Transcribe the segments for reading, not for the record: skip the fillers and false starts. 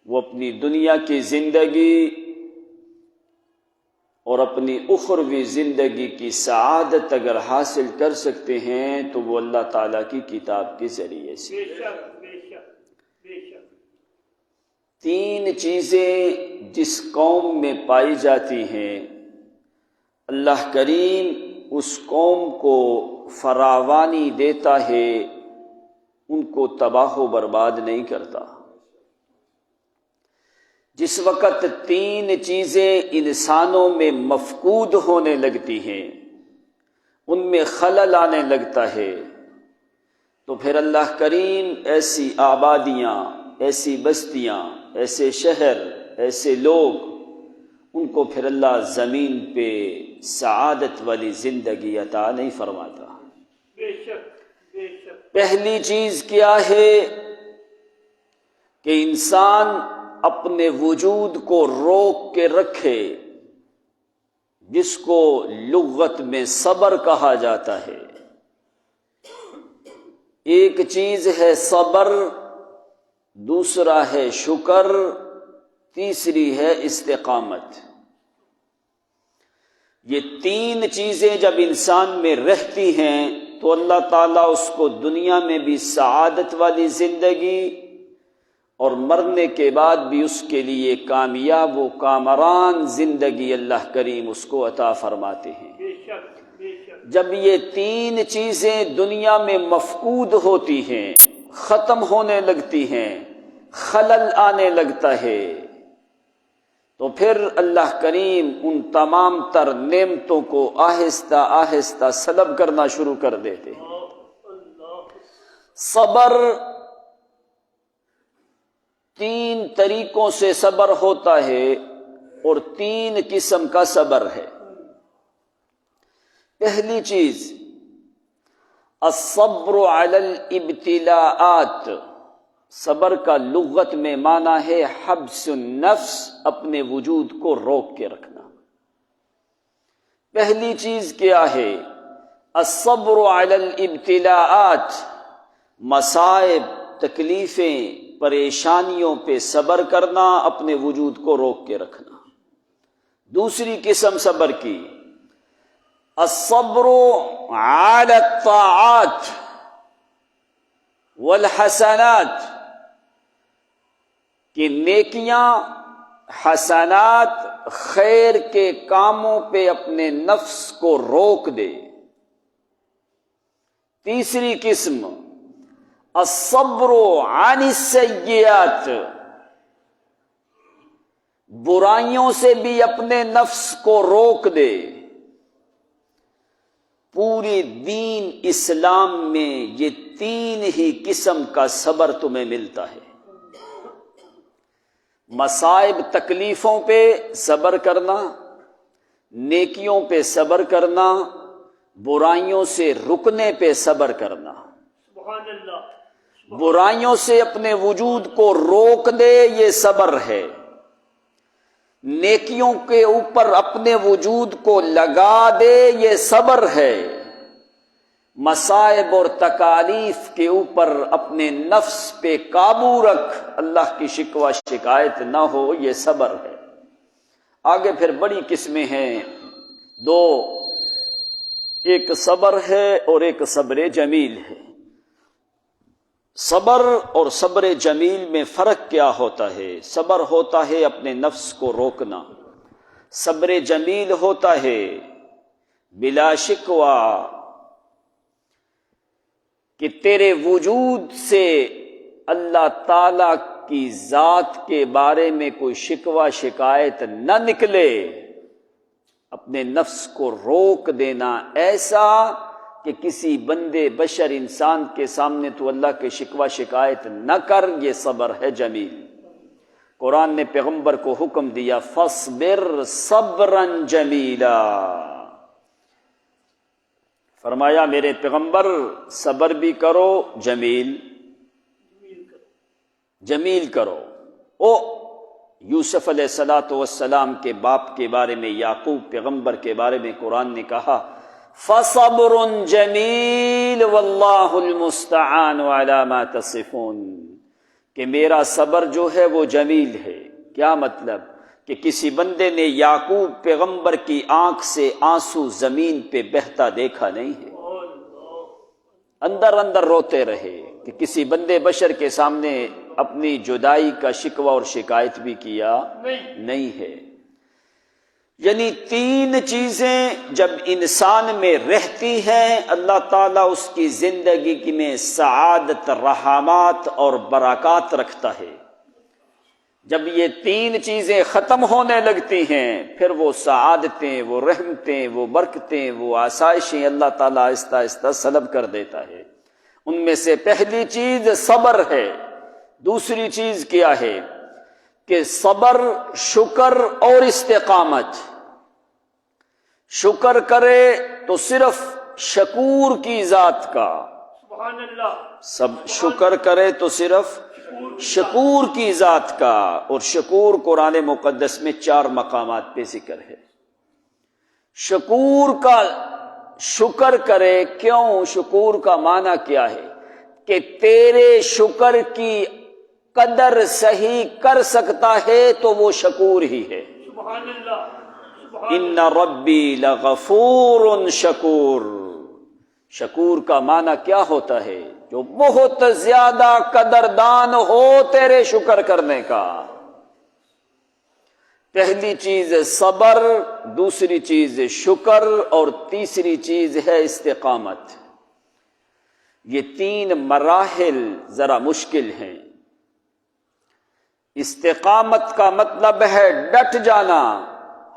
وہ اپنی دنیا کی زندگی اور اپنی اخروی زندگی کی سعادت اگر حاصل کر سکتے ہیں تو وہ اللہ تعالیٰ کی کتاب کے ذریعے سے۔ تین چیزیں جس قوم میں پائی جاتی ہیں، اللہ کریم اس قوم کو فراوانی دیتا ہے، ان کو تباہ و برباد نہیں کرتا۔ جس وقت تین چیزیں انسانوں میں مفقود ہونے لگتی ہیں، ان میں خلل آنے لگتا ہے، تو پھر اللہ کریم ایسی آبادیاں، ایسی بستیاں، ایسے شہر، ایسے لوگ، ان کو پھر اللہ زمین پہ سعادت والی زندگی عطا نہیں فرماتا۔ پہلی چیز کیا ہے کہ انسان اپنے وجود کو روک کے رکھے، جس کو لغت میں صبر کہا جاتا ہے۔ ایک چیز ہے صبر، دوسرا ہے شکر، تیسری ہے استقامت۔ یہ تین چیزیں جب انسان میں رہتی ہیں تو اللہ تعالیٰ اس کو دنیا میں بھی سعادت والی زندگی اور مرنے کے بعد بھی اس کے لیے کامیاب و کامران زندگی اللہ کریم اس کو عطا فرماتے ہیں۔ جب یہ تین چیزیں دنیا میں مفقود ہوتی ہیں، ختم ہونے لگتی ہیں، خلل آنے لگتا ہے، تو پھر اللہ کریم ان تمام تر نعمتوں کو آہستہ آہستہ سلب کرنا شروع کر دیتے ہیں۔ صبر تین طریقوں سے صبر ہوتا ہے اور تین قسم کا صبر ہے۔ پہلی چیز الصبر علی الابتلاءات، صبر کا لغت میں معنی ہے حبس النفس، اپنے وجود کو روک کے رکھنا۔ پہلی چیز کیا ہے؟ الصبر علی الابتلاءات، مصائب، تکلیفیں، پریشانیوں پہ صبر کرنا، اپنے وجود کو روک کے رکھنا۔ دوسری قسم صبر کی الصبر علی الطاعات والحسنات، کہ نیکیاں، حسنات، خیر کے کاموں پہ اپنے نفس کو روک دے۔ تیسری قسم الصبر عن السیئات، برائیوں سے بھی اپنے نفس کو روک دے۔ پورے دین اسلام میں یہ تین ہی قسم کا صبر تمہیں ملتا ہے۔ مصائب، تکلیفوں پہ صبر کرنا، نیکیوں پہ صبر کرنا، برائیوں سے رکنے پہ صبر کرنا۔ برائیوں سے اپنے وجود کو روک دے، یہ صبر ہے۔ نیکیوں کے اوپر اپنے وجود کو لگا دے، یہ صبر ہے۔ مصائب اور تکالیف کے اوپر اپنے نفس پہ قابو رکھ، اللہ کی شکوہ شکایت نہ ہو، یہ صبر ہے۔ آگے پھر بڑی قسمیں ہیں، دو، ایک صبر ہے اور ایک صبر جمیل ہے۔ صبر اور صبر جمیل میں فرق کیا ہوتا ہے؟ صبر ہوتا ہے اپنے نفس کو روکنا، صبر جمیل ہوتا ہے بلا شکوہ کہ تیرے وجود سے اللہ تعالی کی ذات کے بارے میں کوئی شکوہ شکایت نہ نکلے، اپنے نفس کو روک دینا ایسا کہ کسی بندے، بشر، انسان کے سامنے تو اللہ کے شکوہ شکایت نہ کر، یہ صبر ہے جمیل۔ قرآن نے پیغمبر کو حکم دیا فاصبر صبرا جمیلا، فرمایا میرے پیغمبر صبر بھی کرو، جمیل کرو۔ یوسف علیہ السلام کے باپ کے بارے میں، یعقوب پیغمبر کے بارے میں قرآن نے کہا فصبر جمیل واللہ المستعان علی ما تصفون، کہ میرا صبر جو ہے وہ جمیل ہے۔ کیا مطلب؟ کہ کسی بندے نے یعقوب پیغمبر کی آنکھ سے آنسو زمین پہ بہتا دیکھا نہیں ہے، اندر اندر روتے رہے، کہ کسی بندے بشر کے سامنے اپنی جدائی کا شکوہ اور شکایت بھی کیا نہیں ہے۔ یعنی تین چیزیں جب انسان میں رہتی ہیں، اللہ تعالیٰ اس کی زندگی میں سعادت، رحمات اور برکات رکھتا ہے۔ جب یہ تین چیزیں ختم ہونے لگتی ہیں، پھر وہ سعادتیں، وہ رحمتیں، وہ برکتیں، وہ آسائشیں اللہ تعالیٰ آہستہ آہستہ سلب کر دیتا ہے۔ ان میں سے پہلی چیز صبر ہے۔ دوسری چیز کیا ہے؟ کہ صبر، شکر اور استقامت۔ شکر کرے تو صرف شکور کی ذات کا، سبحان اللہ، سب شکر کرے تو صرف شکور کی ذات کا۔ اور شکور قرآن مقدس میں 4 مقامات پہ ذکر ہے۔ شکور کا شکر کرے، کیوں؟ شکور کا معنی کیا ہے؟ کہ تیرے شکر کی قدر صحیح کر سکتا ہے تو وہ شکور ہی ہے۔ سبحان اللہ، ان ربی لغفور شکور۔ شکور کا معنی کیا ہوتا ہے؟ جو بہت زیادہ قدردان ہو تیرے شکر کرنے کا۔ پہلی چیز صبر، دوسری چیز شکر، اور تیسری چیز ہے استقامت۔ یہ 3 مراحل ذرا مشکل ہیں۔ استقامت کا مطلب ہے ڈٹ جانا،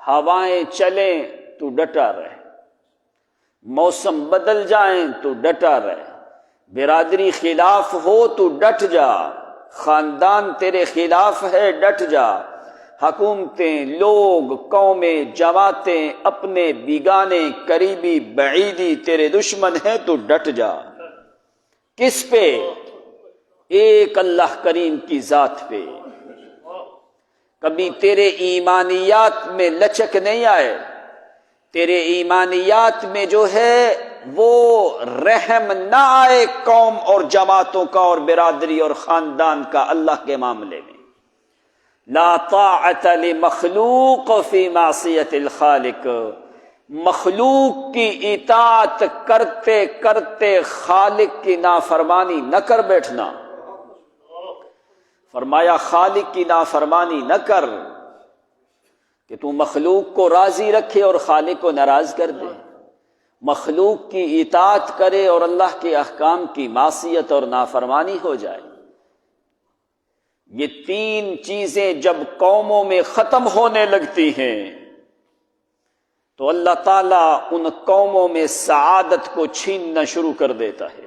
ہوائیں چلیں تو ڈٹا رہے، موسم بدل جائیں تو ڈٹا رہے، برادری خلاف ہو تو ڈٹ جا، خاندان تیرے خلاف ہے ڈٹ جا، حکومتیں، لوگ، قومیں، جماعتیں، اپنے بیگانے، قریبی، بعیدی تیرے دشمن ہیں تو ڈٹ جا۔ کس پہ؟ ایک اللہ کریم کی ذات پہ۔ کبھی تیرے ایمانیات میں لچک نہیں آئے، تیرے ایمانیات میں جو ہے وہ رحم نہ آئے قوم اور جماعتوں کا اور برادری اور خاندان کا اللہ کے معاملے میں۔ لا طاعت لمخلوق فی معصیت الخالق۔ مخلوق کی اطاعت کرتے کرتے خالق کی نافرمانی نہ کر بیٹھنا۔ فرمایا خالق کی نافرمانی نہ کر، کہ تو مخلوق کو راضی رکھے اور خالق کو ناراض کر دے، مخلوق کی اطاعت کرے اور اللہ کے احکام کی معصیت اور نافرمانی ہو جائے۔ یہ 3 چیزیں جب قوموں میں ختم ہونے لگتی ہیں تو اللہ تعالیٰ ان قوموں میں سعادت کو چھیننا شروع کر دیتا ہے،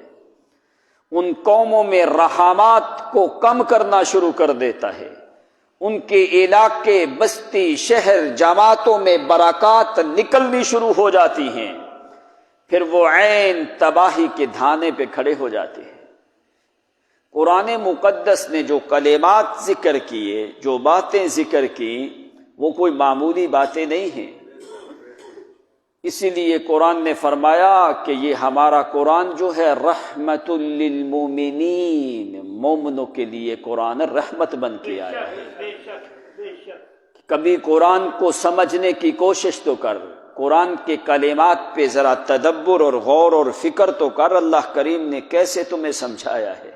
ان قوموں میں رحمات کو کم کرنا شروع کر دیتا ہے، ان کے علاقے، بستی، شہر، جماعتوں میں برکات نکلنی شروع ہو جاتی ہیں، پھر وہ عین تباہی کے دھانے پہ کھڑے ہو جاتے ہیں۔ قرآن مقدس نے جو کلمات ذکر کیے، جو باتیں ذکر کی، وہ کوئی معمولی باتیں نہیں ہیں۔ اسی لیے قرآن نے فرمایا کہ یہ ہمارا قرآن جو ہے رحمت للمومنین، مومنوں کے لیے قرآن رحمت بن کے آیا ہے۔ کبھی قرآن کو سمجھنے کی کوشش تو کر، قرآن کے کلمات پہ ذرا تدبر اور غور اور فکر تو کر، اللہ کریم نے کیسے تمہیں سمجھایا ہے۔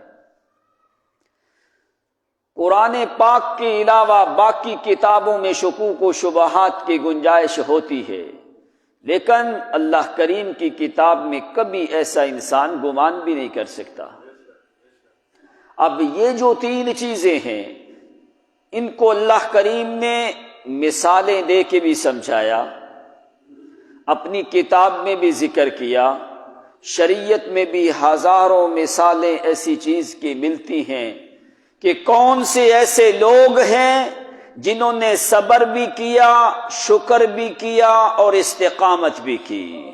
قرآن پاک کے علاوہ باقی کتابوں میں شکوک و شبہات کی گنجائش ہوتی ہے، لیکن اللہ کریم کی کتاب میں کبھی ایسا انسان گمان بھی نہیں کر سکتا۔ اب یہ جو 3 چیزیں ہیں، ان کو اللہ کریم نے مثالیں دے کے بھی سمجھایا، اپنی کتاب میں بھی ذکر کیا، شریعت میں بھی ہزاروں مثالیں ایسی چیز کی ملتی ہیں کہ کون سے ایسے لوگ ہیں جنہوں نے صبر بھی کیا، شکر بھی کیا اور استقامت بھی کی،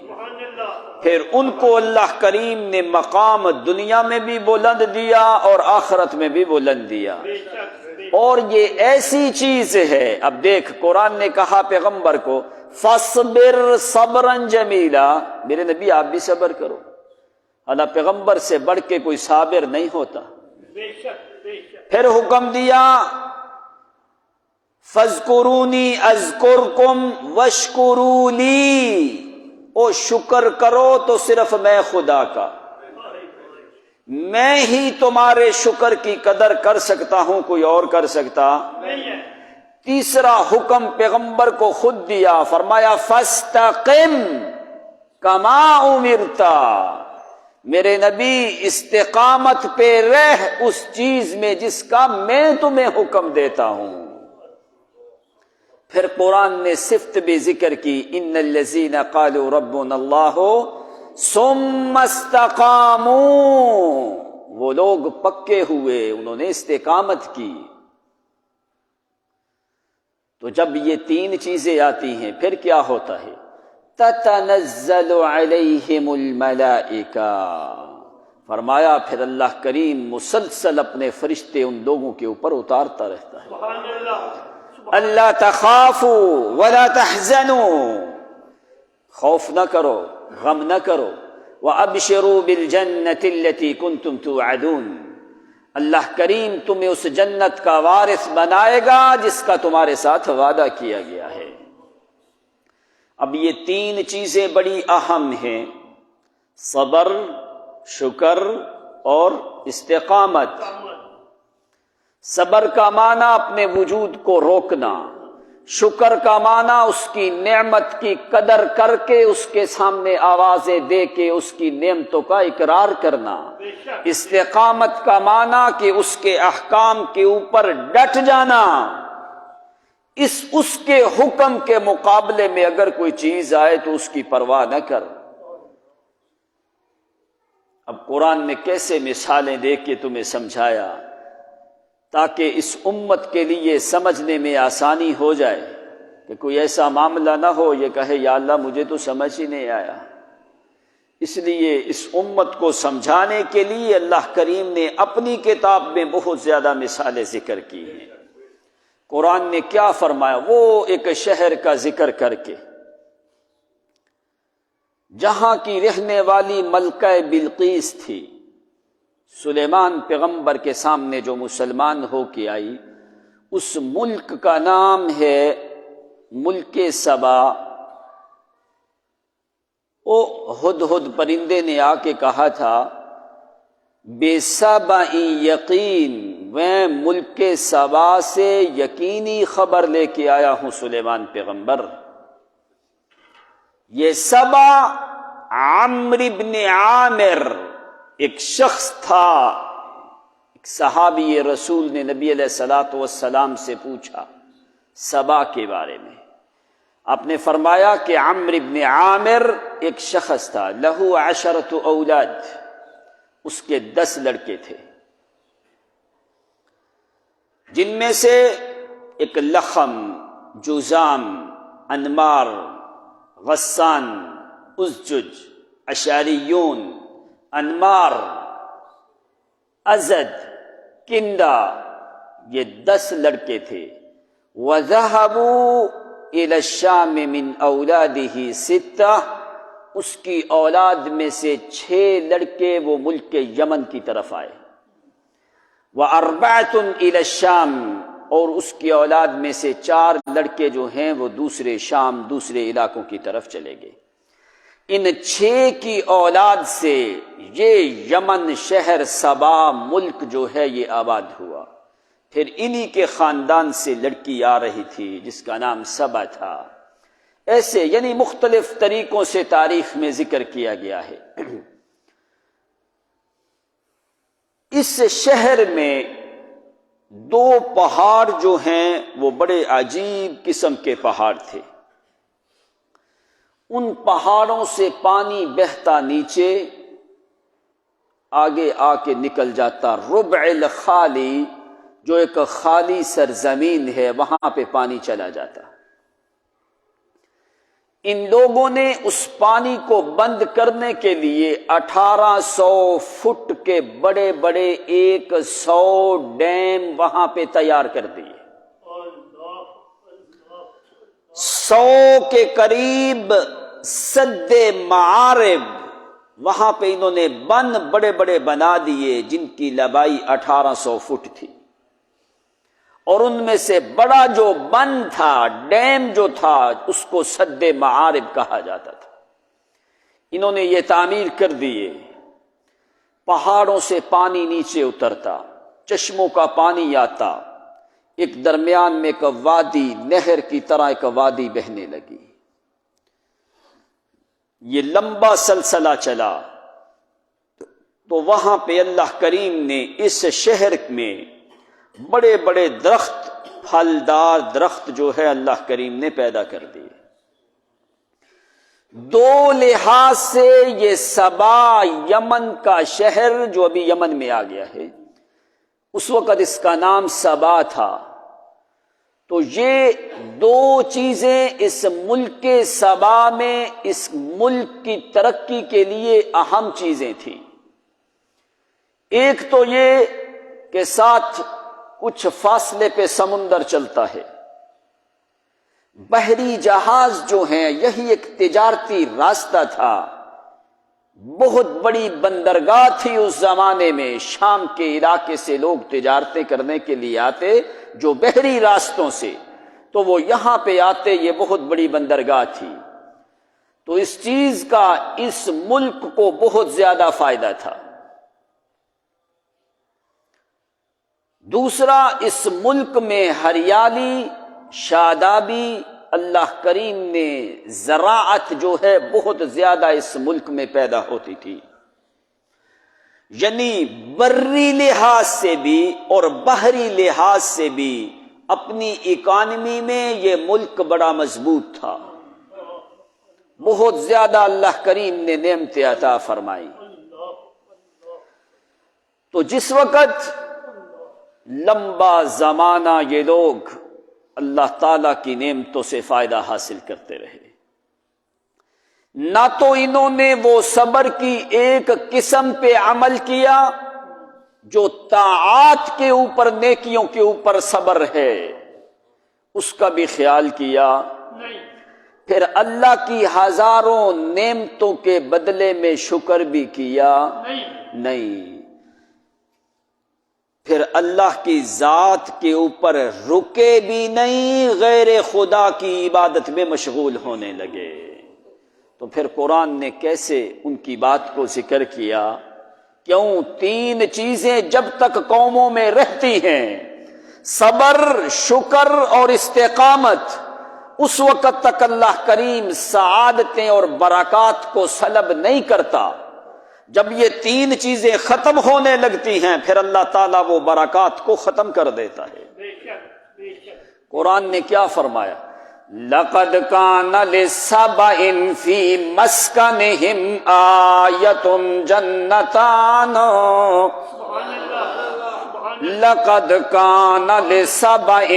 پھر ان کو اللہ کریم نے مقام دنیا میں بھی بلند دیا اور آخرت میں بھی بلند دیا۔ اور یہ ایسی چیز ہے، اب دیکھ قرآن نے کہا پیغمبر کو فَاصْبِرْ صَبْرًا جَمِيلًا، میرے نبی آپ بھی صبر کرو۔ اللہ پیغمبر سے بڑھ کے کوئی صابر نہیں ہوتا۔ پھر حکم دیا فَاذْكُرُونِي أَذْكُرْكُمْ وَاشْكُرُوا لِي، او شکر کرو تو صرف میں خدا کا، میں ہی تمہارے شکر کی قدر کر سکتا ہوں، کوئی اور کر سکتا نہیں ہے۔ تیسرا حکم پیغمبر کو خود دیا، فرمایا فَاسْتَقِمْ كَمَا أُمِرْتَ، میرے نبی استقامت پہ رہ اس چیز میں جس کا میں تمہیں حکم دیتا ہوں۔ پھر قرآن نے صفت بھی ذکر کی، ان الذین قالوا ربنا اللہ ثم استقاموا، وہ لوگ پکے ہوئے، انہوں نے استقامت کی۔ تو جب یہ تین چیزیں آتی ہیں پھر کیا ہوتا ہے؟ تتنزل علیہم الملائکہ، فرمایا پھر اللہ کریم مسلسل اپنے فرشتے ان لوگوں کے اوپر اتارتا رہتا ہے۔ سبحان اللہ، اللہ تخافوا ولا تحزنوا، خوف نہ کرو، غم نہ کرو، وابشروا بالجنۃ التي كنتم توعدون، اللہ کریم تمہیں اس جنت کا وارث بنائے گا جس کا تمہارے ساتھ وعدہ کیا گیا ہے۔ اب یہ تین چیزیں بڑی اہم ہیں، صبر، شکر اور استقامت۔ صبر کا معنی اپنے وجود کو روکنا، شکر کا معنی اس کی نعمت کی قدر کر کے اس کے سامنے آوازیں دے کے اس کی نعمتوں کا اقرار کرنا، استقامت کا معنی کہ اس کے احکام کے اوپر ڈٹ جانا، اس کے حکم کے مقابلے میں اگر کوئی چیز آئے تو اس کی پرواہ نہ کر۔ اب قرآن نے کیسے مثالیں دے کے تمہیں سمجھایا تاکہ اس امت کے لیے سمجھنے میں آسانی ہو جائے، کہ کوئی ایسا معاملہ نہ ہو یہ کہے یا اللہ مجھے تو سمجھ ہی نہیں آیا۔ اس لیے اس امت کو سمجھانے کے لیے اللہ کریم نے اپنی کتاب میں بہت زیادہ مثالیں ذکر کی ہیں۔ قرآن نے کیا فرمایا؟ وہ ایک شہر کا ذکر کر کے جہاں کی رہنے والی ملکہ بلقیس تھی، سلیمان پیغمبر کے سامنے جو مسلمان ہو کے آئی، اس ملک کا نام ہے ملک سبا۔ او ہدہد پرندے نے آ کے کہا تھا بے سبعی یقین، میں ملک سبا سے یقینی خبر لے کے آیا ہوں سلیمان پیغمبر۔ یہ سبا عمرو بن عامر ایک شخص تھا، ایک صحابی رسول نے نبی علیہ الصلوۃ والسلام سے پوچھا سبا کے بارے میں، آپ نے فرمایا کہ عمرو بن عامر ایک شخص تھا، لہو 10 اولاد، اس کے 10 لڑکے تھے، جن میں سے ایک لخم، جذام، انمار، غسان، ازجج، اشاریون، انمار، ازد، کندا، یہ 10 لڑکے تھے۔ وَذَهَبُوا إِلَى الشَّامِ مِنْ أَوْلَادِهِ 6، اس کی اولاد میں سے 6 لڑکے وہ ملک یمن کی طرف آئے۔ وَأَرْبَعَةٌ إِلَى الشَّامِ، اور اس کی اولاد میں سے 4 لڑکے جو ہیں وہ دوسرے شام، دوسرے علاقوں کی طرف چلے گئے۔ ان 6 کی اولاد سے یہ یمن شہر سبا ملک جو ہے یہ آباد ہوا۔ پھر انہی کے خاندان سے لڑکی آ رہی تھی جس کا نام سبا تھا۔ ایسے یعنی مختلف طریقوں سے تاریخ میں ذکر کیا گیا ہے۔ اس شہر میں 2 پہاڑ جو ہیں وہ بڑے عجیب قسم کے پہاڑ تھے۔ ان پہاڑوں سے پانی بہتا نیچے آگے آ کے نکل جاتا ربع الخالی، جو ایک خالی سرزمین ہے وہاں پہ پانی چلا جاتا۔ ان لوگوں نے اس پانی کو بند کرنے کے لیے 1800 فٹ کے بڑے بڑے 100 ڈیم وہاں پہ تیار کر دیے۔ 100 کے قریب سد معارب وہاں پہ انہوں نے بند بڑے بڑے بنا دیے جن کی لمبائی 1800 فٹ تھی، اور ان میں سے بڑا جو بند تھا، ڈیم جو تھا، اس کو سد معارب کہا جاتا تھا۔ انہوں نے یہ تعمیر کر دیے، پہاڑوں سے پانی نیچے اترتا، چشموں کا پانی آتا، ایک درمیان میں ایک وادی، نہر کی طرح ایک وادی بہنے لگی۔ یہ لمبا سلسلہ چلا تو وہاں پہ اللہ کریم نے اس شہر میں بڑے بڑے درخت، پھلدار درخت جو ہے اللہ کریم نے پیدا کر دیے۔ دو لحاظ سے یہ سبا یمن کا شہر جو ابھی یمن میں آ گیا ہے، اس وقت اس کا نام سبا تھا، تو یہ دو چیزیں اس ملک کے سبا میں اس ملک کی ترقی کے لیے اہم چیزیں تھیں۔ ایک تو یہ کہ ساتھ کچھ فاصلے پہ سمندر چلتا ہے، بحری جہاز جو ہیں یہی ایک تجارتی راستہ تھا، بہت بڑی بندرگاہ تھی اس زمانے میں، شام کے علاقے سے لوگ تجارتیں کرنے کے لیے آتے جو بحری راستوں سے، تو وہ یہاں پہ آتے، یہ بہت بڑی بندرگاہ تھی، تو اس چیز کا اس ملک کو بہت زیادہ فائدہ تھا۔ دوسرا، اس ملک میں ہریالی، شادابی، اللہ کریم نے زراعت جو ہے بہت زیادہ اس ملک میں پیدا ہوتی تھی، یعنی بری لحاظ سے بھی اور بحری لحاظ سے بھی اپنی اکانومی میں یہ ملک بڑا مضبوط تھا، بہت زیادہ اللہ کریم نے نعمتیں عطا فرمائی۔ تو جس وقت لمبا زمانہ یہ لوگ اللہ تعالیٰ کی نعمتوں سے فائدہ حاصل کرتے رہے، نہ تو انہوں نے وہ صبر کی ایک قسم پہ عمل کیا جو طاعات کے اوپر، نیکیوں کے اوپر صبر ہے، اس کا بھی خیال کیا، پھر اللہ کی ہزاروں نعمتوں کے بدلے میں شکر بھی کیا نہیں، پھر اللہ کی ذات کے اوپر رکے بھی نہیں، غیر خدا کی عبادت میں مشغول ہونے لگے۔ تو پھر قرآن نے کیسے ان کی بات کو ذکر کیا؟ کیوں؟ تین چیزیں جب تک قوموں میں رہتی ہیں، صبر، شکر اور استقامت، اس وقت تک اللہ کریم سعادتیں اور برکات کو سلب نہیں کرتا۔ جب یہ تین چیزیں ختم ہونے لگتی ہیں پھر اللہ تعالیٰ وہ برکات کو ختم کر دیتا ہے۔ قرآن نے کیا فرمایا؟ لَقَدْ كَانَ لِسَبَإٍ فِي مَسْكَنِهِمْ آيَةٌ جَنَّتَانِ لَقَدْ كَانَ لِسَبَإٍ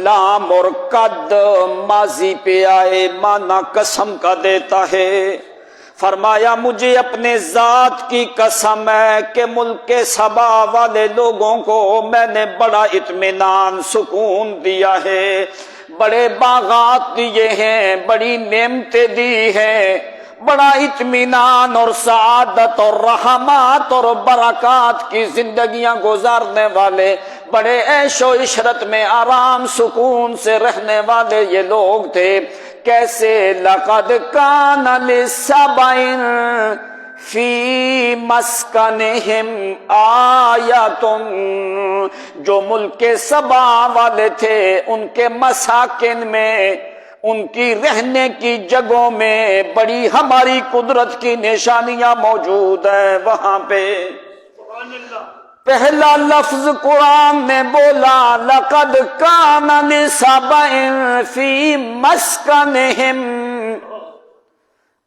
لا مرکد ماضی پہ آئے مانا قسم کا دیتا ہے، فرمایا مجھے اپنے ذات کی قسم ہے کہ ملک کے سبا والے لوگوں کو میں نے بڑا اطمینان، سکون دیا ہے، بڑے باغات دیے ہیں، بڑی نعمتیں دی ہیں، بڑا اطمینان اور سعادت اور رحمات اور برکات کی زندگیاں گزارنے والے، بڑے عیش و عشرت میں آرام سکون سے رہنے والے یہ لوگ تھے۔ کیسے؟ لَقَدْ كَانَ لِسَبَإٍ فِي مَسْكَنِهِمْ آیَةٌ، جو ملک کے سبا والے تھے ان کے مساکن میں، ان کی رہنے کی جگہوں میں بڑی ہماری قدرت کی نشانیاں موجود ہیں۔ وہاں پہ پہلا لفظ قرآن نے بولا لَقَدْ كَانَ لِسَبَإٍ فِي مَسْكَنِهِمْ۔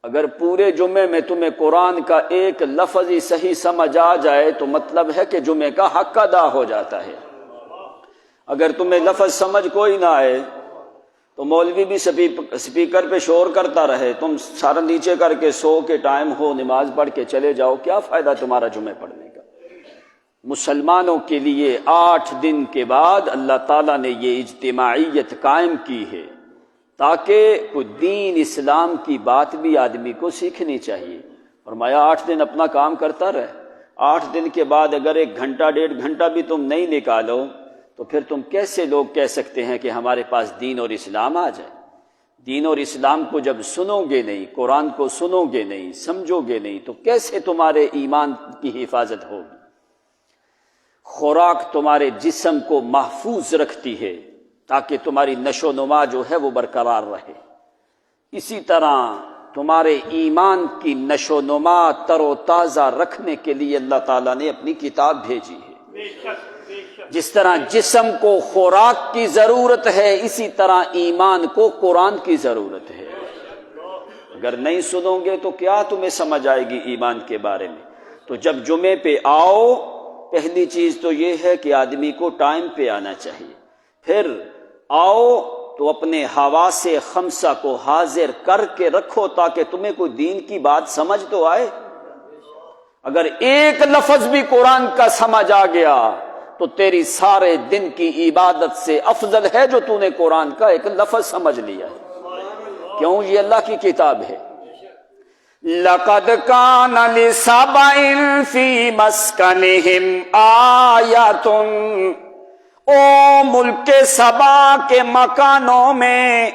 اگر پورے جمعے میں تمہیں قرآن کا ایک لفظ ہی صحیح سمجھ آ جائے تو مطلب ہے کہ جمعے کا حق ادا ہو جاتا ہے۔ اگر تمہیں لفظ سمجھ کوئی نہ آئے تو مولوی بھی سپیکر پہ شور کرتا رہے، تم سارا نیچے کر کے سو کے ٹائم ہو، نماز پڑھ کے چلے جاؤ، کیا فائدہ تمہارا جمعے پڑھنے کا؟ مسلمانوں کے لیے 8 دن کے بعد اللہ تعالیٰ نے یہ اجتماعیت قائم کی ہے تاکہ کوئی دین اسلام کی بات بھی آدمی کو سیکھنی چاہیے۔ فرمایا 8 دن اپنا کام کرتا رہے، 8 دن کے بعد اگر 1 گھنٹہ 1.5 گھنٹہ بھی تم نہیں نکالو تو پھر تم کیسے لوگ کہہ سکتے ہیں کہ ہمارے پاس دین اور اسلام آ جائے؟ دین اور اسلام کو جب سنو گے نہیں، قرآن کو سنو گے نہیں، سمجھو گے نہیں، تو کیسے تمہارے ایمان کی حفاظت ہوگی؟ خوراک تمہارے جسم کو محفوظ رکھتی ہے تاکہ تمہاری نشو و نما جو ہے وہ برقرار رہے، اسی طرح تمہارے ایمان کی نشو و نما تر و تازہ رکھنے کے لیے اللہ تعالیٰ نے اپنی کتاب بھیجی ہے۔ بے شک بے شک جس طرح جسم کو خوراک کی ضرورت ہے، اسی طرح ایمان کو قرآن کی ضرورت ہے۔ اگر نہیں سنو گے تو کیا تمہیں سمجھ آئے گی ایمان کے بارے میں؟ تو جب جمعے پہ آؤ، پہلی چیز تو یہ ہے کہ آدمی کو ٹائم پہ آنا چاہیے، پھر آؤ تو اپنے حواس خمسہ کو حاضر کر کے رکھو تاکہ تمہیں کوئی دین کی بات سمجھ تو آئے۔ اگر ایک لفظ بھی قرآن کا سمجھ آ گیا تو تیری سارے دن کی عبادت سے افضل ہے جو تو نے قرآن کا ایک لفظ سمجھ لیا ہے۔ کیوں؟ یہ اللہ کی کتاب ہے۔ لَقَدْ كَانَ لِسَبَإٍ فِي مَسْكَنِهِمْ آیَةٌ، او ملک سبا کے مکانوں میں،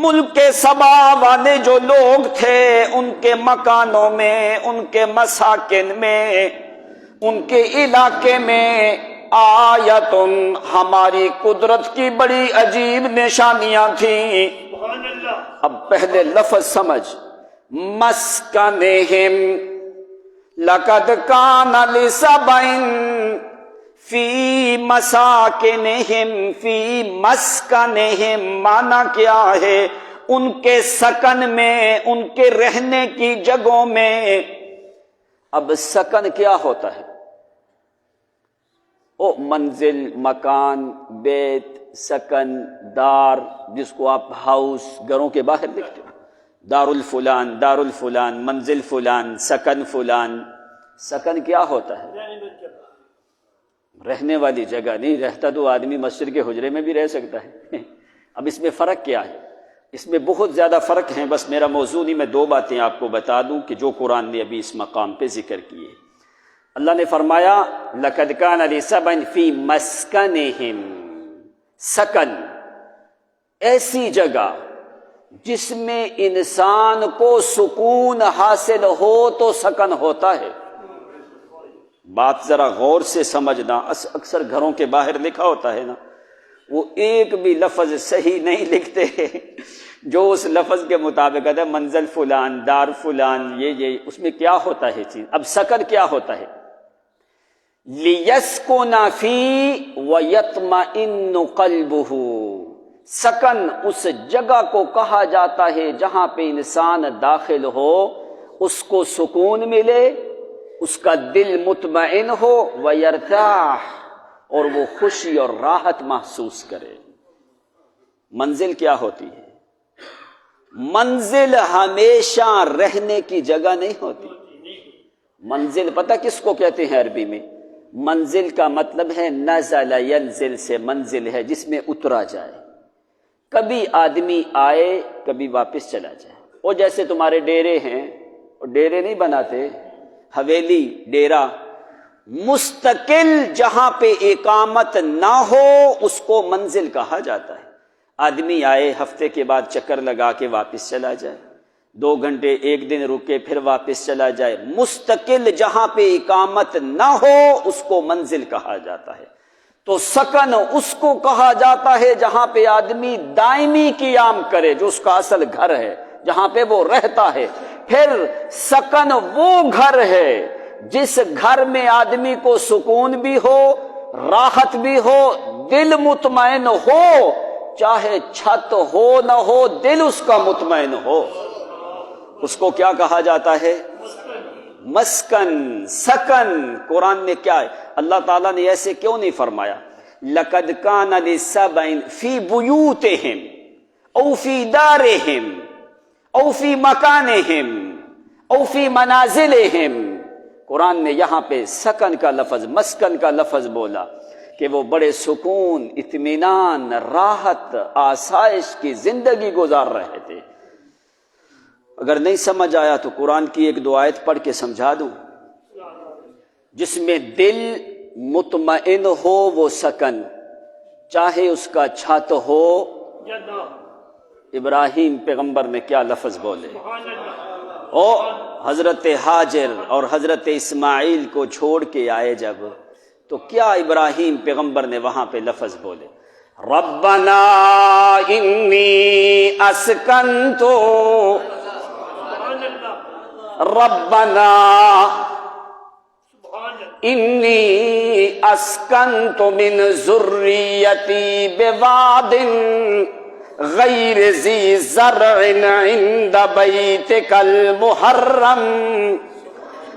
ملک سبا والے جو لوگ تھے ان کے مکانوں میں، ان کے مساکن میں، ان کے علاقے میں، آیتن ہماری قدرت کی بڑی عجیب نشانیاں تھیں۔ سبحان اللہ۔ اب پہلے لفظ سمجھ، مسکنہم، لقد کان لسبعٍ فی مساکنہم، فی مسکنہم معنی کیا ہے؟ ان کے سکن میں، ان کے رہنے کی جگہوں میں۔ اب سکن کیا ہوتا ہے؟ او منزل، مکان، بیت، سکن، دار، جس کو آپ ہاؤس، گھروں کے باہر لکھتے ہو، دار الفلان، دار الفلان، منزل فلان، سکن فلان۔ سکن کیا ہوتا ہے؟ رہنے والی جگہ نہیں، رہتا تو آدمی مسجد کے حجرے میں بھی رہ سکتا ہے۔ اب اس میں فرق کیا ہے؟ اس میں بہت زیادہ فرق ہیں، بس میرا موضوع نہیں، میں 2 باتیں آپ کو بتا دوں کہ جو قرآن نے ابھی اس مقام پہ ذکر کیے۔ اللہ نے فرمایا لَقَدْ كَانَ لِسَبَعٍ فِي مَسْكَنِهِمْ، سکن ایسی جگہ جس میں انسان کو سکون حاصل ہو تو سکن ہوتا ہے۔ بات ذرا غور سے سمجھنا، اکثر گھروں کے باہر لکھا ہوتا ہے نا، وہ ایک بھی لفظ صحیح نہیں لکھتے جو اس لفظ کے مطابق ہے، منزل فلان، دار فلان، یہ اس میں کیا ہوتا ہے چیز؟ اب سکن کیا ہوتا ہے؟ لِيَسْكُنَ فِي وَيَطْمَئِنُّ قَلْبُهُ، سکن اس جگہ کو کہا جاتا ہے جہاں پہ انسان داخل ہو، اس کو سکون ملے، اس کا دل مطمئن ہو، وَيَرْتَاحُ، اور وہ خوشی اور راحت محسوس کرے۔ منزل کیا ہوتی ہے؟ منزل ہمیشہ رہنے کی جگہ نہیں ہوتی۔ منزل پتہ کس کو کہتے ہیں عربی میں؟ منزل کا مطلب ہے نزل ینزل سے منزل ہے، جس میں اترا جائے، کبھی آدمی آئے کبھی واپس چلا جائے۔ اور جیسے تمہارے ڈیرے ہیں، اور ڈیرے نہیں بناتے، حویلی، ڈیرا، مستقل جہاں پہ اقامت نہ ہو اس کو منزل کہا جاتا ہے۔ آدمی آئے، ہفتے کے بعد چکر لگا کے واپس چلا جائے، 2 گھنٹے 1 دن رکے پھر واپس چلا جائے، مستقل جہاں پہ اقامت نہ ہو اس کو منزل کہا جاتا ہے۔ تو سکن اس کو کہا جاتا ہے جہاں پہ آدمی دائمی قیام کرے، جو اس کا اصل گھر ہے، جہاں پہ وہ رہتا ہے۔ پھر سکن وہ گھر ہے جس گھر میں آدمی کو سکون بھی ہو، راحت بھی ہو، دل مطمئن ہو، چاہے چھت ہو نہ ہو، دل اس کا مطمئن ہو، اس کو کیا کہا جاتا ہے؟ مسکن، سکن۔ قرآن نے کیا ہے؟ اللہ تعالیٰ نے ایسے کیوں نہیں فرمایا لَقَدْ كَانَ لِسَبَعٍ فِي بُيُوتِهِمْ أَوْ فِي دَارِهِمْ أَوْ فِي مَكَانِهِمْ أَوْ فِي مَنَازِلِهِمْ۔ قرآن نے یہاں پہ سکن کا لفظ، مسکن کا لفظ بولا کہ وہ بڑے سکون، اطمینان، راحت، آسائش کی زندگی گزار رہے تھے۔ اگر نہیں سمجھ آیا تو قرآن کی ایک دو آیت پڑھ کے سمجھا دوں، جس میں دل مطمئن ہو وہ سکن، چاہے اس کا چھت ہو۔ جنہ ابراہیم پیغمبر نے کیا لفظ بولے، سبحان اللہ او حضرت ہاجر اور حضرت اسماعیل کو چھوڑ کے آئے جب، تو کیا ابراہیم پیغمبر نے وہاں پہ لفظ بولے، ربنا انی اسکنتو، سبحان اللہ ربنا سبحان اللہ انی اسکنت من ذریتی بواد غیر ذی زرع عند بیتک المحرم،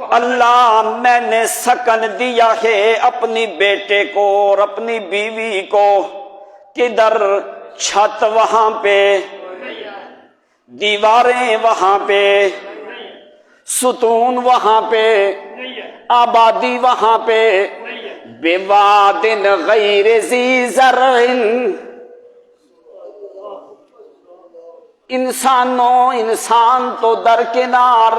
اللہ میں نے سکن دیا ہے اپنی بیٹے کو اور اپنی بیوی کو، کدھر؟ چھت وہاں پہ، دیواریں وہاں پہ، ستون وہاں پہ، نہیں ہے آبادی وہاں پہ، نہیں ہے بواد غیر ذی زرع، انسان تو درکنار،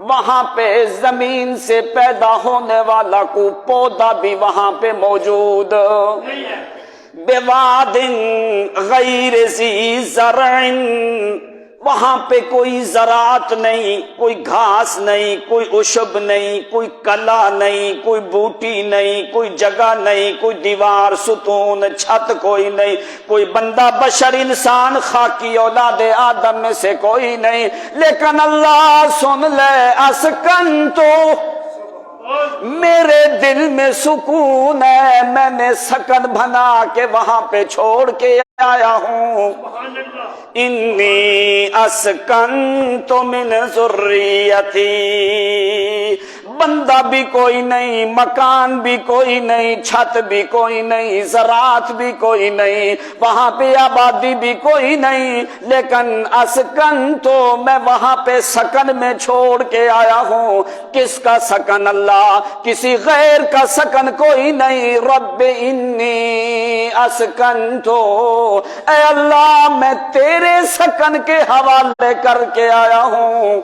وہاں پہ زمین سے پیدا ہونے والا کو پودا بھی وہاں پہ موجود، نہیں ہے بواد غیر ذی زرع، وہاں پہ کوئی زراعت نہیں، کوئی گھاس نہیں، کوئی عشب نہیں، کوئی کلا نہیں، کوئی بوٹی نہیں، کوئی جگہ نہیں، کوئی دیوار ستون چھت کوئی نہیں، کوئی بندہ بشر انسان خاکی اولاد آدم میں سے کوئی نہیں، لیکن اللہ سن لے، اسکن تو میرے دل میں سکون ہے، میں نے سکن بنا کے وہاں پہ چھوڑ کے آیا ہوں، سبحان اللہ انی اسکنت من ذریتی، بندہ بھی کوئی نہیں، مکان بھی کوئی نہیں، چھت بھی کوئی نہیں، زراعت بھی کوئی نہیں، وہاں پہ آبادی بھی کوئی نہیں، لیکن اسکنت میں وہاں پہ سکن میں چھوڑ کے آیا ہوں۔ کس کا سکن؟ اللہ، کسی غیر کا سکن کوئی نہیں۔ رب انی اسکنت، اے اللہ میں تیرے سکن کے حوالے کر کے آیا ہوں۔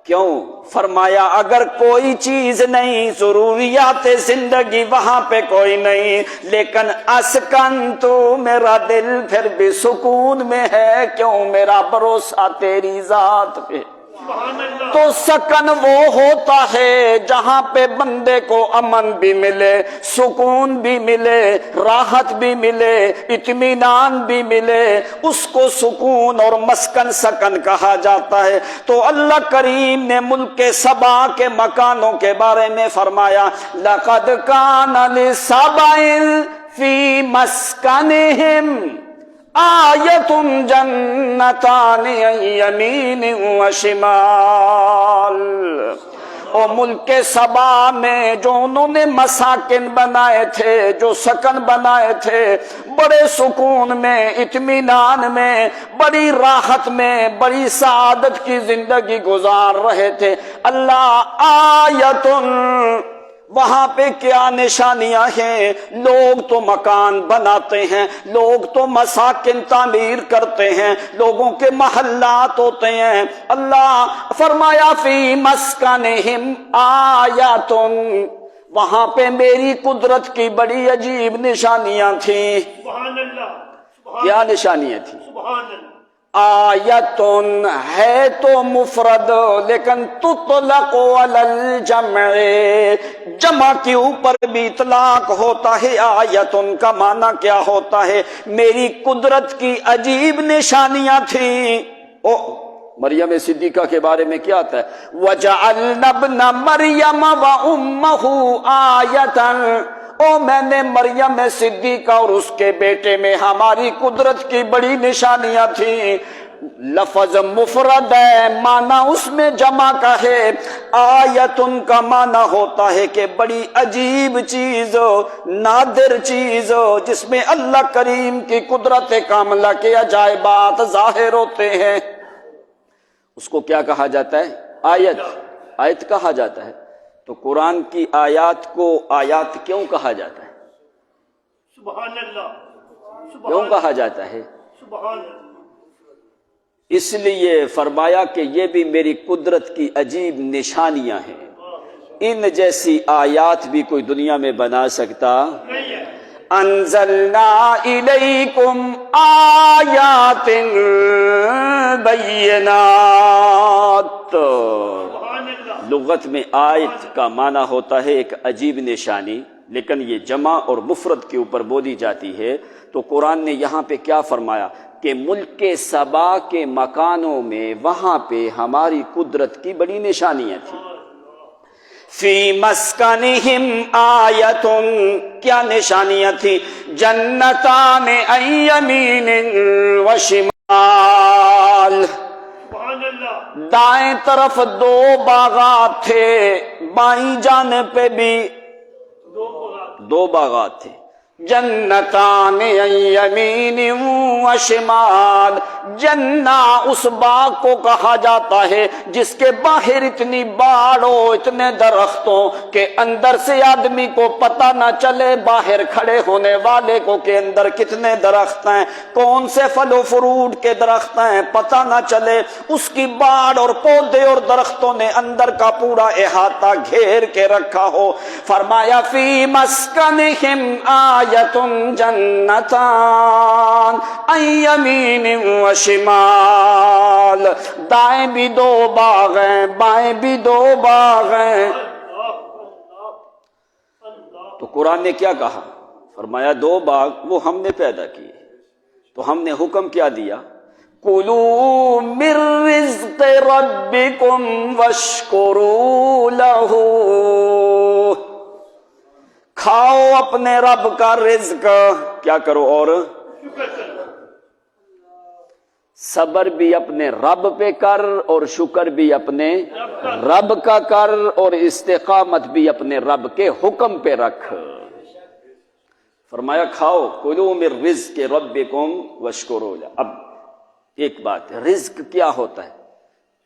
کیوں؟ فرمایا اگر کوئی چیز نہیں، ضروریات زندگی وہاں پہ کوئی نہیں، لیکن اسکن تو میرا دل پھر بھی سکون میں ہے، کیوں؟ میرا بھروسہ تیری ذات پہ۔ سبحان اللہ تو سکن وہ ہوتا ہے جہاں پہ بندے کو امن بھی ملے، سکون بھی ملے، راحت بھی ملے، اطمینان بھی ملے، اس کو سکون اور مسکن سکن کہا جاتا ہے۔ تو اللہ کریم نے ملک سبا کے مکانوں کے بارے میں فرمایا، لَقَدْ كَانَ لِسَبَإٍ فِي مَسْكَنِهِمْ آیۃ جنتان عن یمین و شمال، اور ملک سبا میں جو انہوں نے مساکن بنائے تھے، جو سکن بنائے تھے، بڑے سکون میں، اطمینان میں، بڑی راحت میں، بڑی سعادت کی زندگی گزار رہے تھے۔ اللہ آیۃ، وہاں پہ کیا نشانیاں ہیں؟ لوگ تو مکان بناتے ہیں، لوگ تو مساکن تعمیر کرتے ہیں، لوگوں کے محلات ہوتے ہیں۔ اللہ فرمایا فی مسکنہم آیات، وہاں پہ میری قدرت کی بڑی عجیب نشانیاں تھیں۔ سبحان اللہ کیا نشانیاں تھیں؟ سبحان اللہ آیتن ہے تو مفرد، لیکن تطلق علی الجمع، جمع کے اوپر بھی اطلاق ہوتا ہے۔ آیتن کا معنی کیا ہوتا ہے؟ میری قدرت کی عجیب نشانیاں تھیں۔ او مریم صدیقہ کے بارے میں کیا آتا ہے؟ وَجَعَلْنَا ابْنَ مَرْيَمَ وَأُمَّهُ آیَةً، او میں نے مریم صدیقہ اور اس کے بیٹے میں ہماری قدرت کی بڑی نشانیاں تھیں۔ لفظ مفرد ہے، معنی اس میں جمع کا ہے۔ آیتن کا معنی ہوتا ہے کہ بڑی عجیب چیز، نادر چیز، جس میں اللہ کریم کی قدرت کاملہ کے عجائبات ظاہر ہوتے ہیں، اس کو کیا کہا جاتا ہے؟ آیت، آیت کہا جاتا ہے۔ تو قرآن کی آیات کو آیات کیوں کہا جاتا ہے؟ سبحان اللہ کیوں کہا جاتا ہے؟ سبحان اللہ اس لیے فرمایا کہ یہ بھی میری قدرت کی عجیب نشانیاں ہیں، ان جیسی آیات بھی کوئی دنیا میں بنا سکتا نہیں ہے۔ انزلنا الیکم آیات بینات۔ سبحان اللہ۔ لغت میں آیت کا معنی ہوتا ہے ایک عجیب نشانی، لیکن یہ جمع اور مفرد کے اوپر بولی جاتی ہے۔ تو قرآن نے یہاں پہ کیا فرمایا کہ ملک سبا کے مکانوں میں وہاں پہ ہماری قدرت کی بڑی نشانیاں تھیں۔ فی مسکنہم آیۃ، کیا نشانیاں تھیں؟ جنتان عن یمین و شمال، سبحان اللہ۔ دائیں طرف دو باغات تھے، بائیں جانب پہ بھی دو باغات تھے۔ جنتان عن یمین و شمال، جنہ اس باغ کو کہا جاتا ہے جس کے باہر اتنی باڑوں، اتنے درختوں کہ اندر سے آدمی کو پتہ نہ چلے باہر کھڑے ہونے والے کو کہ اندر کتنے درخت ہیں، کون سے پھل و فروٹ کے درخت ہیں، پتہ نہ چلے۔ اس کی باڑ اور پودے اور درختوں نے اندر کا پورا احاطہ گھیر کے رکھا ہو۔ فرمایا فی مسکنہم آیۃ جنتان عن یمین و شمال، دائیں بھی دو باغ ہیں، بائیں بھی دو باغ ہیں۔ تو قرآن نے کیا کہا؟ فرمایا دو باغ وہ ہم نے پیدا کیے، تو ہم نے حکم کیا دیا؟ کُلُوا مِن رِزْقِ رَبِّكُمْ وَاشْكُرُوا لَهُ، کھاؤ اپنے رب کا رزق، کیا کرو اور شکر کرو۔ صبر بھی اپنے رب پہ کر اور شکر بھی اپنے رب کا کر، اور استقامت بھی اپنے رب کے حکم پہ رکھ۔ فرمایا کھاؤ، کلوا من رزق ربکم واشکروا لہ۔ اب ایک بات، رزق کیا ہوتا ہے؟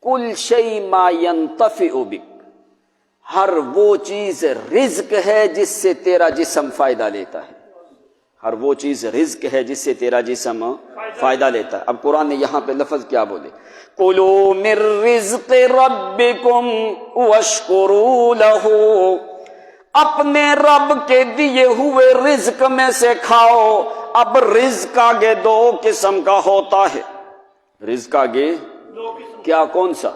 کل شیء ما ینتفع بک، ہر وہ چیز رزق ہے جس سے تیرا جسم فائدہ لیتا ہے، ہر وہ چیز رزق ہے جس سے تیرا جسم فائدہ لیتا ہے۔ اب قرآن نے یہاں پہ لفظ کیا بولے؟ کُلُوا مِن رِزْقِ رَبِّكُمْ وَاشْكُرُوا لَهُ، اپنے رب کے دیے ہوئے رزق میں سے کھاؤ۔ اب رزق آگے دو قسم کا ہوتا ہے، رزق آگے کیا کون سا؟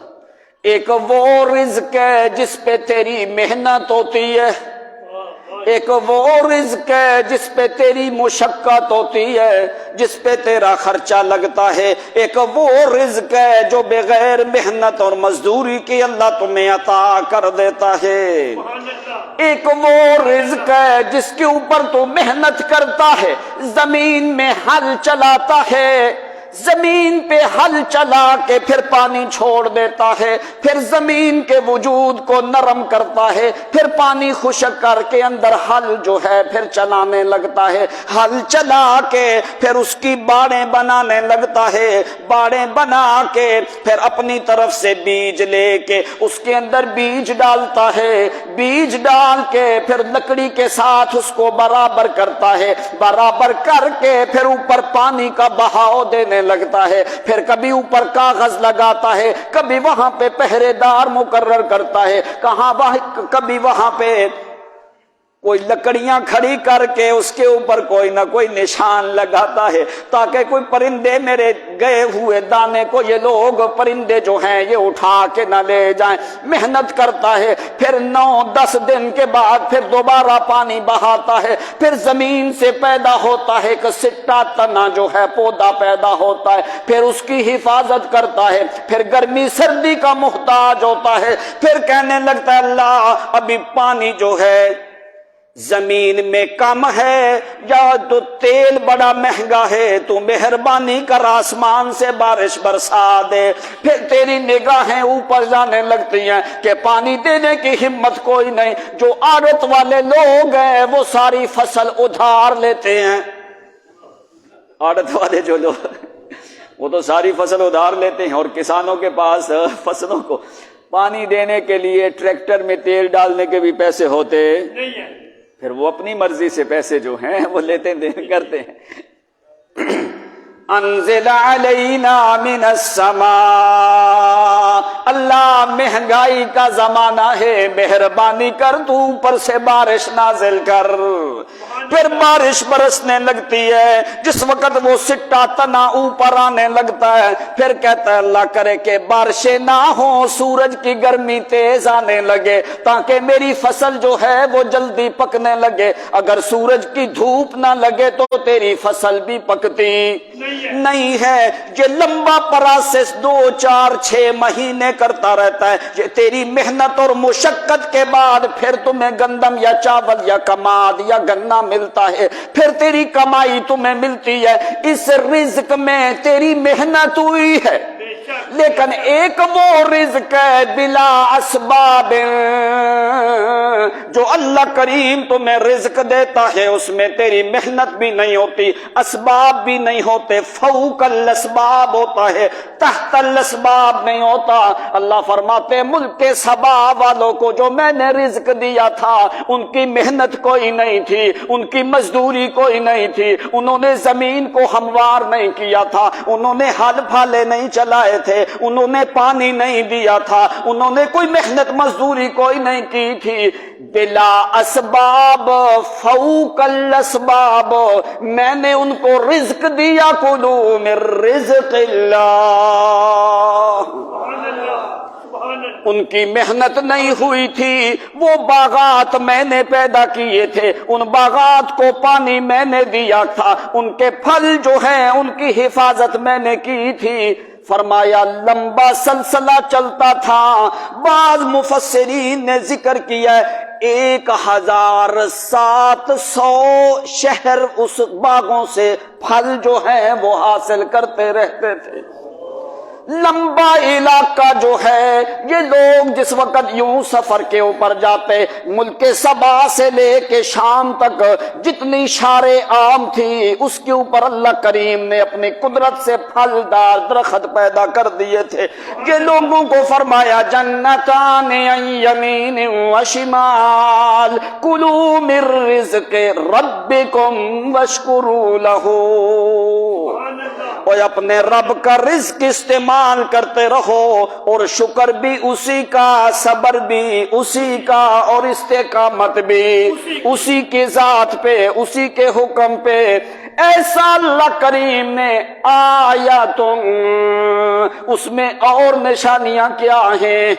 ایک وہ رزق ہے جس پہ تیری محنت ہوتی ہے، ایک وہ رزق ہے جس پہ تیری مشقت ہوتی ہے، جس پہ تیرا خرچہ لگتا ہے، ایک وہ رزق ہے جو بغیر محنت اور مزدوری کے اللہ تمہیں عطا کر دیتا ہے۔ ایک وہ رزق ہے جس کے اوپر تو محنت کرتا ہے، زمین میں ہل چلاتا ہے، زمین پہ ہل چلا کے پھر پانی چھوڑ دیتا ہے، پھر زمین کے وجود کو نرم کرتا ہے، پھر پانی خشک کر کے اندر ہل جو ہے پھر چلانے لگتا ہے، ہل چلا کے پھر اس کی باڑیں بنانے لگتا ہے، باڑیں بنا کے پھر اپنی طرف سے بیج لے کے اس کے اندر بیج ڈالتا ہے، بیج ڈال کے پھر لکڑی کے ساتھ اس کو برابر کرتا ہے، برابر کر کے پھر اوپر پانی کا بہاؤ دینے لگتا ہے، پھر کبھی اوپر کاغذ لگاتا ہے، کبھی وہاں پہ پہرے دار مقرر کرتا ہے، کبھی وہاں پہ کوئی لکڑیاں کھڑی کر کے اس کے اوپر کوئی نہ کوئی نشان لگاتا ہے تاکہ کوئی پرندے میرے گئے ہوئے دانے کو یہ لوگ پرندے جو ہیں یہ اٹھا کے نہ لے جائیں۔ محنت کرتا ہے، پھر 9-10 دن کے بعد پھر دوبارہ پانی بہاتا ہے، پھر زمین سے پیدا ہوتا ہے ایک سٹا تنا جو ہے پودا پیدا ہوتا ہے، پھر اس کی حفاظت کرتا ہے، پھر گرمی سردی کا محتاج ہوتا ہے، پھر کہنے لگتا ہے اللہ ابھی پانی جو ہے زمین میں کم ہے یا تو تیل بڑا مہنگا ہے، تو مہربانی کر آسمان سے بارش برسا دے۔ پھر تیری نگاہیں اوپر جانے لگتی ہیں کہ پانی دینے کی ہمت کوئی نہیں، جو عادت والے لوگ ہیں وہ ساری فصل ادھار لیتے ہیں، عادت والے جو لوگ وہ تو ساری فصل ادھار لیتے ہیں، اور کسانوں کے پاس فصلوں کو پانی دینے کے لیے ٹریکٹر میں تیل ڈالنے کے بھی پیسے ہوتے نہیں ہے، پھر وہ اپنی مرضی سے پیسے جو ہیں وہ لیتے کرتے ہیں۔ انزل علینا من السماء، اللہ مہنگائی کا زمانہ ہے، مہربانی کر تو اوپر سے بارش نازل کر۔ پھر بارش برسنے لگتی ہے، جس وقت وہ سٹا تنا اوپر آنے لگتا ہے، پھر کہتا ہے اللہ کرے کہ بارشیں نہ ہوں، سورج کی گرمی تیز آنے لگے تاکہ میری فصل جو ہے وہ جلدی پکنے لگے، اگر سورج کی دھوپ نہ لگے تو تیری فصل بھی پکتی نہیں ہے۔ یہ لمبا پروسیس 2 4 6 مہینے کرتا رہتا ہے، یہ تیری محنت اور مشقت کے بعد پھر تمہیں گندم یا چاول یا کماد یا گنا ملتا ہے، پھر تیری کمائی تمہیں ملتی ہے۔ اس رزق میں تیری محنت ہوئی ہے، لیکن ایک وہ رزق ہے بلا اسباب، جو اللہ کریم تمہیں رزق دیتا ہے اس میں تیری محنت بھی نہیں ہوتی، اسباب بھی نہیں ہوتے، فوق الاسباب ہوتا ہے، تحت الاسباب نہیں ہوتا۔ اللہ فرماتے ملک کے سبا والوں کو جو میں نے رزق دیا تھا ان کی محنت کوئی نہیں تھی، ان کی مزدوری کوئی نہیں تھی، انہوں نے زمین کو ہموار نہیں کیا تھا، انہوں نے ہل پھالے نہیں چلائے تھے، انہوں نے پانی نہیں دیا تھا، انہوں نے کوئی محنت مزدوری کوئی نہیں کی تھی، بلا اسباب فوق الاسباب میں نے ان کو رزق دیا، کلو من رزق اللہ۔ ان کی محنت نہیں ہوئی تھی، وہ باغات میں نے پیدا کیے تھے، ان باغات کو پانی میں نے دیا تھا، ان کے پھل جو ہیں ان کی حفاظت میں نے کی تھی۔ فرمایا لمبا سلسلہ چلتا تھا، بعض مفسرین نے ذکر کیا 1700 شہر اس باغوں سے پھل جو ہیں وہ حاصل کرتے رہتے تھے۔ لمبا علاقہ جو ہے، یہ لوگ جس وقت یوں سفر کے اوپر جاتے، ملک سبا سے لے کے شام تک جتنی شارے عام تھی اس کے اوپر اللہ کریم نے اپنی قدرت سے پھلدار درخت پیدا کر دیے تھے۔ یہ لوگوں کو فرمایا جنتان عن یمین و شمال کلوا من رزق ربکم واشکروا لہ، اور اپنے رب کا رزق استعمال کرتے رہو اور شکر بھی اسی کا، صبر بھی اسی کا، اور استقامت بھی اسی کی ذات پہ، اسی کے حکم پہ۔ ایسا اللہ کریم نے آیاتوں، اس میں اور نشانیاں کیا ہیں؟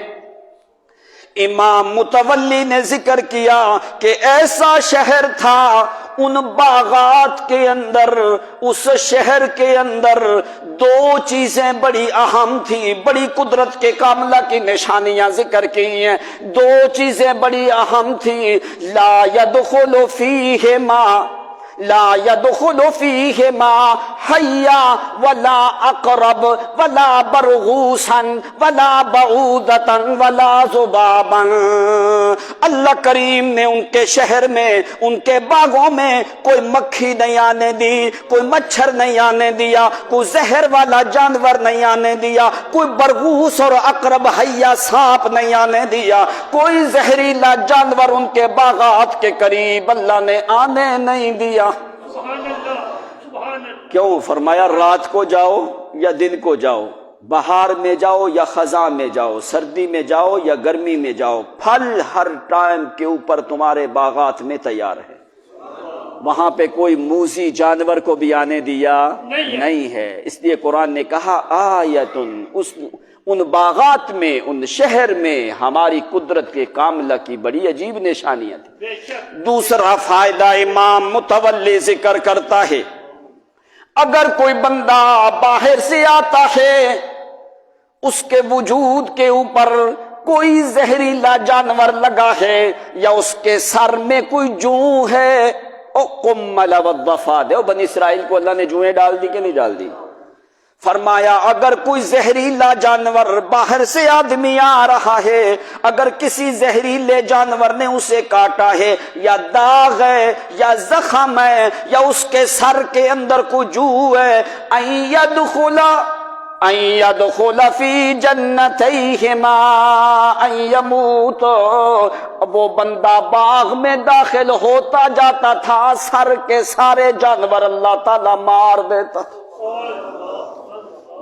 امام متولی نے ذکر کیا کہ ایسا شہر تھا، ان باغات کے اندر، اس شہر کے اندر 2 چیزیں بڑی اہم تھی، بڑی قدرت کے کاملہ کی نشانیاں ذکر کی ہیں۔ 2 چیزیں بڑی اہم تھی، لا يدخل فیہما، لا يدخل فیہما حیا ولا اقرب ولا برغوثا ولا بعودتا ولا ذبابا۔ اللہ کریم نے ان کے شہر میں، ان کے باغوں میں کوئی مکھی نہیں آنے دی، کوئی مچھر نہیں آنے دیا، کوئی زہر والا جانور نہیں آنے دیا، کوئی برغوث اور اقرب حیا سانپ نہیں آنے دیا، کوئی زہریلا جانور ان کے باغات کے قریب اللہ نے آنے نہیں دیا۔ کیوں؟ فرمایا رات کو جاؤ یا دن کو جاؤ، بہار میں جاؤ یا خزاں میں جاؤ، سردی میں جاؤ یا گرمی میں جاؤ، پھل ہر ٹائم کے اوپر تمہارے باغات میں تیار ہے۔ وہاں پہ کوئی موذی جانور کو بھی آنے دیا نہیں ہے۔ اس لیے قرآن نے کہا آیتن، ان باغات میں، ان شہر میں ہماری قدرت کے کاملہ کی بڑی عجیب نشانیاں تھیں۔ دوسرا فائدہ امام متولی ذکر کرتا ہے، اگر کوئی بندہ باہر سے آتا ہے، اس کے وجود کے اوپر کوئی زہریلا جانور لگا ہے یا اس کے سر میں کوئی جوں ہے، او قمل والضفادع، بنی اسرائیل کو اللہ نے جوئیں ڈال دی کہ نہیں ڈال دی؟ فرمایا اگر کوئی زہریلا جانور باہر سے آدمی آ رہا ہے، اگر کسی زہریلے جانور نے اسے کاٹا ہے، یا داغ ہے یا زخم ہے یا اس کے سر کے اندر کوئی جو ہے، ان يدخل في جنتيهما ان يموت، وہ بندہ باغ میں داخل ہوتا جاتا تھا، سر کے سارے جانور اللہ تعالی مار دیتا۔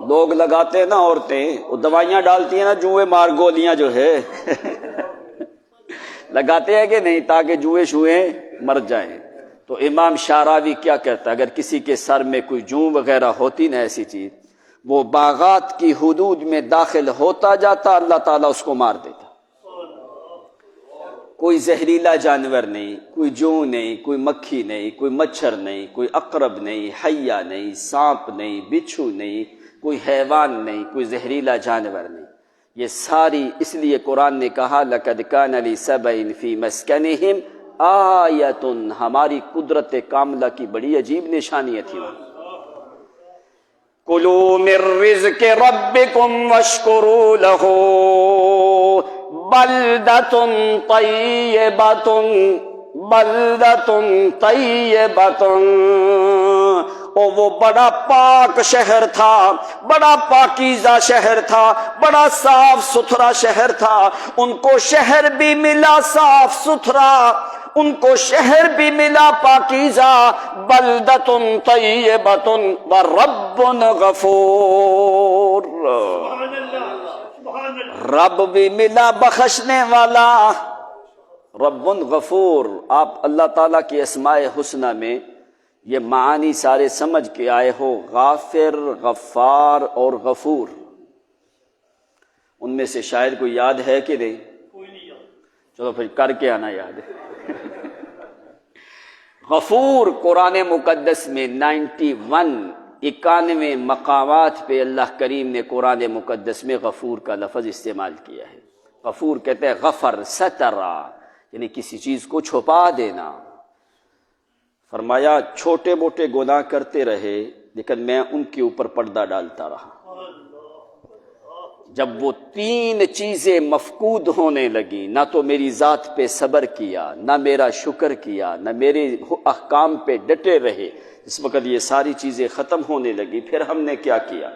لوگ لگاتے ہیں نا عورتیں، وہ دوائیاں ڈالتی ہیں نا جوئے مار گولیاں جو ہے لگاتے ہیں کہ نہیں، تاکہ جوئے شوئے مر جائیں۔ تو امام شعراوی کیا کہتا ہے، اگر کسی کے سر میں کوئی جوں وغیرہ ہوتی نا ایسی چیز، وہ باغات کی حدود میں داخل ہوتا جاتا، اللہ تعالیٰ اس کو مار دیتا۔ کوئی زہریلا جانور نہیں، کوئی جوں نہیں، کوئی مکھی نہیں، کوئی مچھر نہیں، کوئی عقرب نہیں، حیا نہیں، سانپ نہیں، بچھو نہیں، کوئی حیوان نہیں، کوئی زہریلا جانور نہیں۔ یہ ساری اس لیے قرآن نے کہا لَقَدْ كَانَ لِسَبَإٍ فِي مَسْكَنِهِمْ آیَةٌ، ہماری قدرت کاملہ کی بڑی عجیب نشانیاں تھی وہاں۔ کُلُوا مِن رِزْقِ رَبِّكُمْ وَاشْكُرُوا لَهُ بَلْدَةٌ طَيِّبَةٌ بَلْدَةٌ طَيِّبَةٌ۔ وہ بڑا پاک شہر تھا، بڑا پاکیزہ شہر تھا، بڑا صاف ستھرا شہر تھا، ان کو شہر بھی ملا صاف ستھرا، ان کو شہر بھی ملا پاکیزہ، بلدۃ طیبۃ ورب غفور، سبحان اللہ سبحان اللہ۔ رب بھی ملا بخشنے والا، رب غفور۔ آپ اللہ تعالیٰ کی اسماء حسنہ میں یہ معانی سارے سمجھ کے آئے ہو، غافر، غفار اور غفور، ان میں سے شاید کوئی یاد ہے کہ نہیں؟ کوئی نہیں یاد۔ چلو پھر کر کے آنا یاد ہے۔ غفور قرآن مقدس میں 91 مقامات پہ اللہ کریم نے قرآن مقدس میں غفور کا لفظ استعمال کیا ہے۔ غفور کہتے ہیں غفر سترا، یعنی کسی چیز کو چھپا دینا۔ فرمایا چھوٹے موٹے گناہ کرتے رہے لیکن میں ان کے اوپر پردہ ڈالتا رہا۔ جب وہ 3 چیزیں مفقود ہونے لگی، نہ تو میری ذات پہ صبر کیا، نہ میرا شکر کیا، نہ میرے احکام پہ ڈٹے رہے، اس وقت یہ ساری چیزیں ختم ہونے لگی، پھر ہم نے کیا کیا؟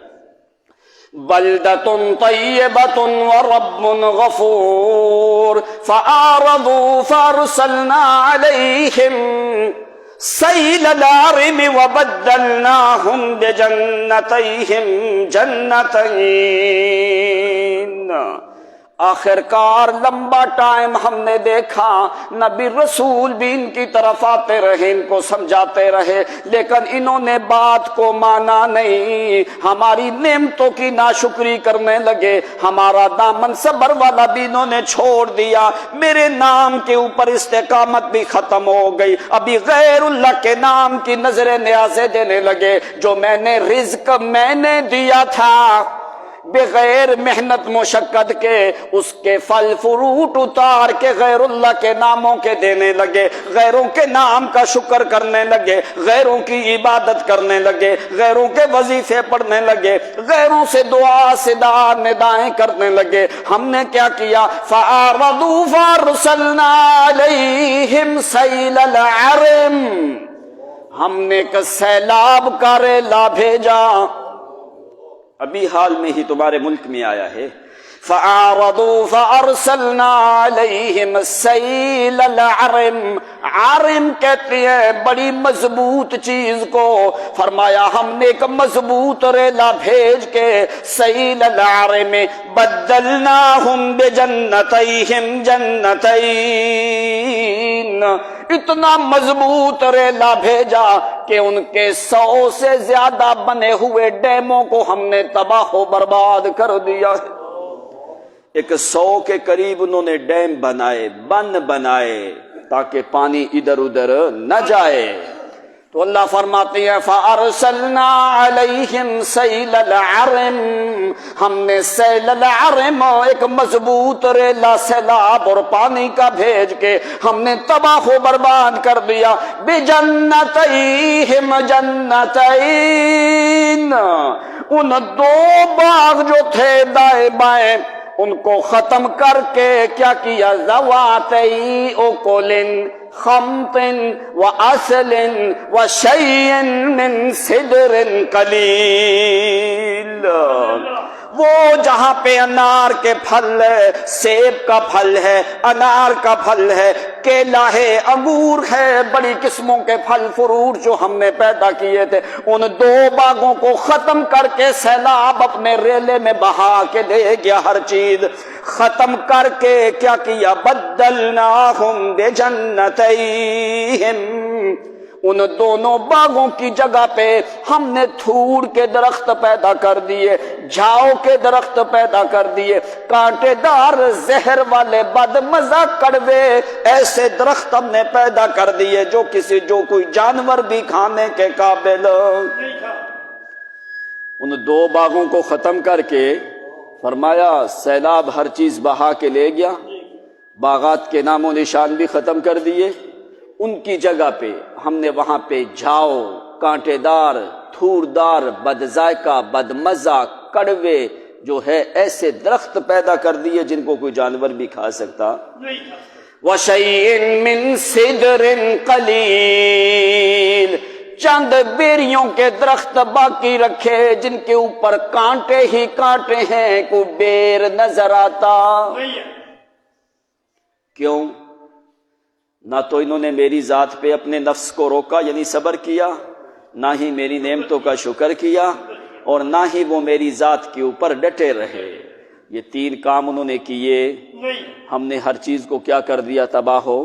بلدۃ طیبۃ ورب غفور فأعرضوا فأرسلنا علیہم سیل العرم وبدلناہم بجنتیہم جنتین۔ آخر کار لمبا ٹائم ہم نے دیکھا، نبی رسول بھی ان کی طرف آتے رہے، ان کو سمجھاتے رہے، لیکن انہوں نے بات کو مانا نہیں، ہماری نعمتوں کی ناشکری کرنے لگے، ہمارا دامن صبر والا بھی انہوں نے چھوڑ دیا، میرے نام کے اوپر استقامت بھی ختم ہو گئی، ابھی غیر اللہ کے نام کی نظر نیازیں دینے لگے۔ جو میں نے رزق میں نے دیا تھا بغیر محنت مشقت کے، اس کے پھل فروٹ اتار کے غیر اللہ کے ناموں کے دینے لگے، غیروں کے نام کا شکر کرنے لگے، غیروں کی عبادت کرنے لگے، غیروں کے وظیفے پڑھنے لگے، غیروں سے دعا صدا ندائیں کرنے لگے۔ ہم نے کیا کیا؟ فَأَعْرَضُوا فَأَرْسَلْنَا عَلَيْهِمْ سَيْلَ الْعَرِمِ، ہم نے ایک سیلاب کا ریلا بھیجا، ابھی حال میں ہی تمہارے ملک میں آیا ہے۔ فَأَعْرَضُوا فَأَرْسَلْنَا عَلَيْهِمْ سَيْلَ الْعَرِمِ، عارم کہتے ہیں بڑی مضبوط چیز کو، فرمایا ہم نے ایک مضبوط ریلا بھیج کے سیل العرم بدلناہم بجنتیہم جنتین، اتنا مضبوط ریلا بھیجا کہ ان کے 100 سے زیادہ بنے ہوئے ڈیموں کو ہم نے تباہ و برباد کر دیا۔ ایک 100 کے قریب انہوں نے ڈیم بنائے، بند بنائے تاکہ پانی ادھر ادھر نہ جائے۔ تو اللہ فرماتے ہیں فَأَرْسَلْنَا عَلَيْهِمْ سَيْلَ الْعَرِمِ، ہم نے سیل العرم ایک مضبوط ریلا سیلاب اور پانی کا بھیج کے ہم نے تباہ و برباد کر دیا۔ بِجَنَّتَيْهِمْ جَنَّتَيْن، ان 2 باغ جو تھے دائیں بائیں ان کو ختم کر کے کیا کیا؟ ذواتئی اکل خمط وعسل وشیء من سدر قلیل، وہ جہاں پہ انار کے پھل ہے، سیب کا پھل ہے، انار کا پھل ہے، کیلا ہے، انگور ہے، بڑی قسموں کے پھل فروٹ جو ہم نے پیدا کیے تھے، ان 2 باغوں کو ختم کر کے سیلاب اپنے ریلے میں بہا کے دے گیا۔ ہر چیز ختم کر کے کیا کیا؟ بدلناہم بجنتیہم، ان دونوں باغوں کی جگہ پہ ہم نے تھوڑ کے درخت پیدا کر دیے، جھاؤ کے درخت پیدا کر دیے، کانٹے دار زہر والے بد مزہ کڑوے ایسے درخت ہم نے پیدا کر دیے جو کوئی جانور بھی کھانے کے قابل۔ ان 2 باغوں کو ختم کر کے فرمایا سیلاب ہر چیز بہا کے لے گیا، باغات کے نام و نشان بھی ختم کر دیے، ان کی جگہ پہ ہم نے وہاں پہ جھاؤ، کانٹے دار، تھور دار، بد ذائقہ، بد مزہ، کڑوے جو ہے ایسے درخت پیدا کر دیے جن کو کوئی جانور بھی کھا سکتا۔ وَشَيْءٍ مِّن سِدْرٍ قَلِيلٍ، چند بیریوں کے درخت باقی رکھے جن کے اوپر کانٹے ہی کانٹے ہیں، کوئی بیر نظر آتا۔ کیوں؟ نہ تو انہوں نے میری ذات پہ اپنے نفس کو روکا یعنی صبر کیا، نہ ہی میری نعمتوں کا شکر کیا، اور نہ ہی وہ میری ذات کے اوپر ڈٹے رہے۔ یہ 3 کام انہوں نے کیے، ہم نے ہر چیز کو کیا کر دیا؟ تباہ و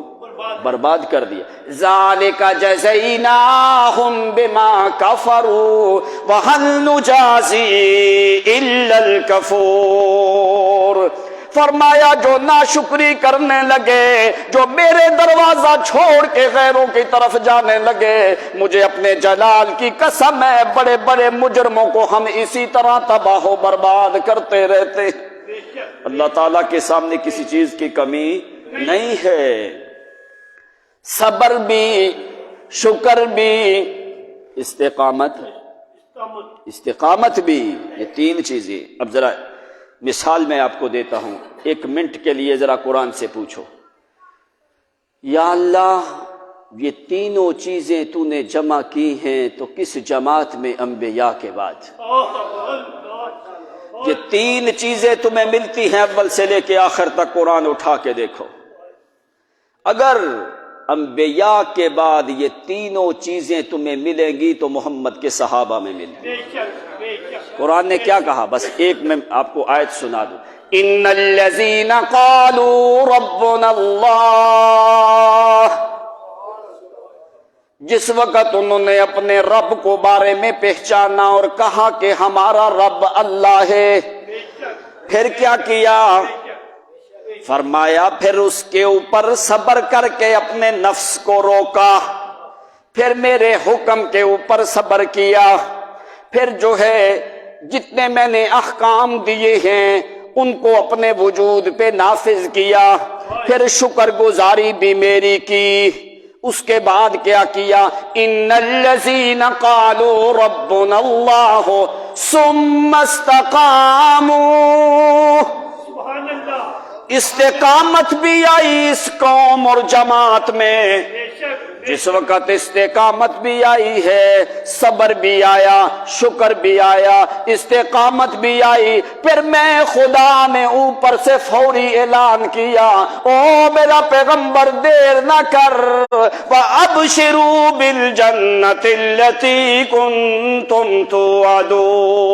برباد کر دیا۔ ذالک جزیناہم بما کفروا وہل نجازی الا الکفور، فرمایا جو ناشکری کرنے لگے، جو میرے دروازہ چھوڑ کے غیروں کی طرف جانے لگے، مجھے اپنے جلال کی قسم ہے بڑے بڑے مجرموں کو ہم اسی طرح تباہ و برباد کرتے رہتے۔ اللہ تعالیٰ کے سامنے کسی چیز کی کمی نہیں ہے۔ صبر بھی، شکر بھی، استقامت بھی، یہ 3 چیزیں۔ اب ذرا مثال میں آپ کو دیتا ہوں، 1 منٹ کے لیے ذرا قرآن سے پوچھو، یا اللہ یہ تینوں چیزیں تو نے جمع کی ہیں تو کس جماعت میں انبیاء کے بعد؟ یہ 3 چیزیں تمہیں ملتی ہیں اول سے لے کے آخر تک، قرآن اٹھا کے دیکھو۔ اگر انبیاء کے بعد یہ تینوں چیزیں تمہیں ملیں گی تو محمد کے صحابہ میں ملیں گی۔ قرآن نے کیا کہا؟ بس ایک میں آپ کو آیت سنا دوں، ان الذین قالوا ربنا اللہ، جس وقت انہوں نے اپنے رب کو بارے میں پہچانا اور کہا کہ ہمارا رب اللہ ہے، پھر کیا کیا؟ فرمایا پھر اس کے اوپر صبر کر کے اپنے نفس کو روکا، پھر میرے حکم کے اوپر صبر کیا، پھر جو ہے جتنے میں نے احکام دیے ہیں ان کو اپنے وجود پہ نافذ کیا، پھر شکر گزاری بھی میری کی۔ اس کے بعد کیا کیا؟ ان الذین قالوا ربنا اللہ ثم استقاموا، استقامت بھی آئی اس قوم اور جماعت میں۔ جس وقت استقامت بھی آئی ہے، صبر بھی آیا، شکر بھی آیا، استقامت بھی آئی، پھر میں خدا نے اوپر سے فوری اعلان کیا، او میرا پیغمبر دیر نہ کر، وَأَبْشِرُوا بِالْجَنَّةِ الَّتِي كُنْتُمْ تُوعَدُونَ،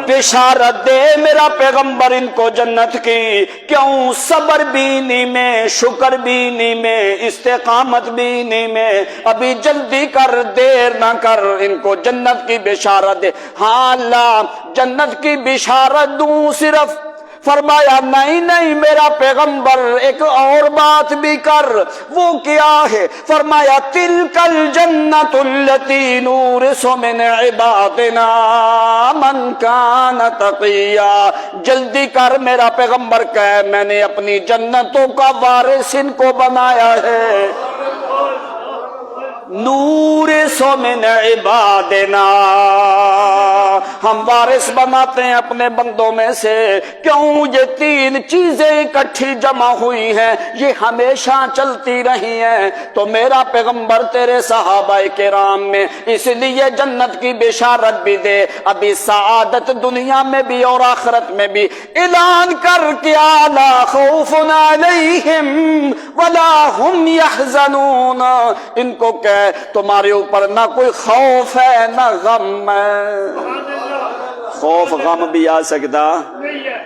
بشارت دے میرا پیغمبر ان کو جنت کی۔ کیوں؟ صبر بھی نہیں میں، شکر بھی نہیں میں، استقامت بھی نہیں میں، ابھی جلدی کر، دیر نہ کر، ان کو جنت کی بشارت دے۔ ہاں اللہ جنت کی بشارت دوں صرف؟ فرمایا نہیں نہیں میرا پیغمبر ایک اور بات بھی کر۔ وہ کیا ہے؟ فرمایا تلک الجنت التی نورث من عبادنا من کان تقیا، جلدی کر میرا پیغمبر کہے میں نے اپنی جنتوں کا وارث ان کو بنایا ہے۔ نور سو من عبادنا، ہم وارث بناتے ہیں اپنے بندوں میں سے۔ کیوں یہ تین چیزیں اکٹھی جمع ہوئی ہیں، یہ ہمیشہ چلتی رہی ہیں، تو میرا پیغمبر تیرے صحابہ کرام میں اس لیے جنت کی بشارت بھی دے، ابھی سعادت دنیا میں بھی اور آخرت میں بھی اعلان کر کے لا خوف علیہم ولا ہم یحزنون، ان کو کہ تمہارے اوپر نہ کوئی خوف ہے نہ غم ہے۔ خوف غم بھی آ سکتا نہیں ہے۔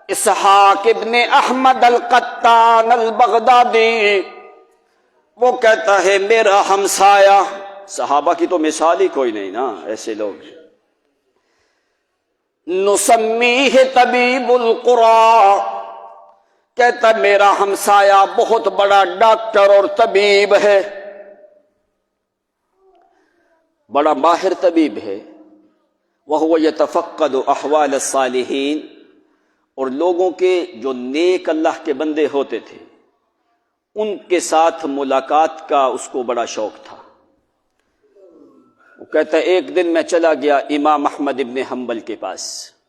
اسحاق ابن احمد القطان البغدادی وہ کہتا ہے میرا ہمسایہ، صحابہ کی تو مثال ہی کوئی نہیں نا، ایسے لوگ نسمیہ طبیب القرى، کہتا میرا ہمسایہ بہت بڑا ڈاکٹر اور طبیب ہے، بڑا ماہر طبیب ہے، وہو یتفقد احوال الصالحین، اور لوگوں کے جو نیک اللہ کے بندے ہوتے تھے ان کے ساتھ ملاقات کا اس کو بڑا شوق تھا۔ وہ کہتا ہے ایک دن میں چلا گیا امام احمد ابن حنبل کے پاس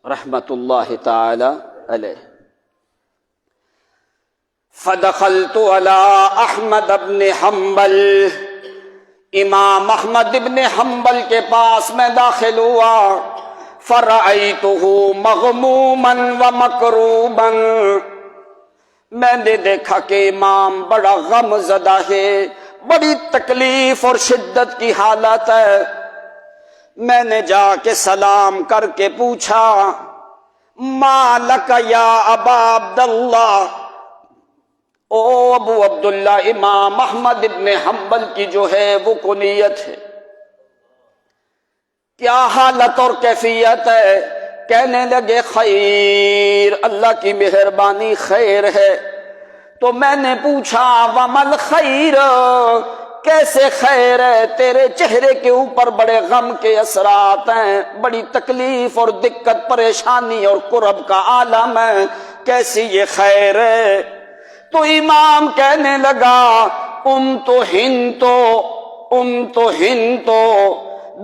رحمت اللہ تعالی علیہ، فدخلت علی احمد ابن حنبل، امام احمد ابن حنبل کے پاس میں داخل ہوا، فرأیتہ مغموما ومکروبا، میں نے دیکھا کہ امام بڑا غم زدہ ہے، بڑی تکلیف اور شدت کی حالت ہے۔ میں نے جا کے سلام کر کے پوچھا ما لک یا ابا عبداللہ، او ابو عبداللہ، امام احمد ابن حنبل کی جو ہے وہ کنیت ہے، کیا حالت اور کیفیت ہے؟ کہنے لگے خیر، اللہ کی مہربانی خیر ہے۔ تو میں نے پوچھا ومل خیر، کیسے خیر ہے؟ تیرے چہرے کے اوپر بڑے غم کے اثرات ہیں، بڑی تکلیف اور دقت پریشانی اور کرب کا عالم ہے، کیسی یہ خیر ہے؟ تو امام کہنے لگا امتحنتو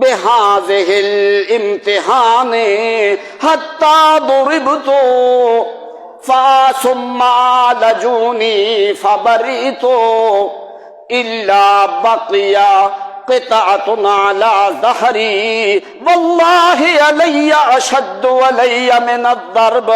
بہذہ الامتحان حتی ضربت ثم عالجونی فبریت الا بقی قطعۃ علی ظہری واللہ علی اشد علی من الضرب۔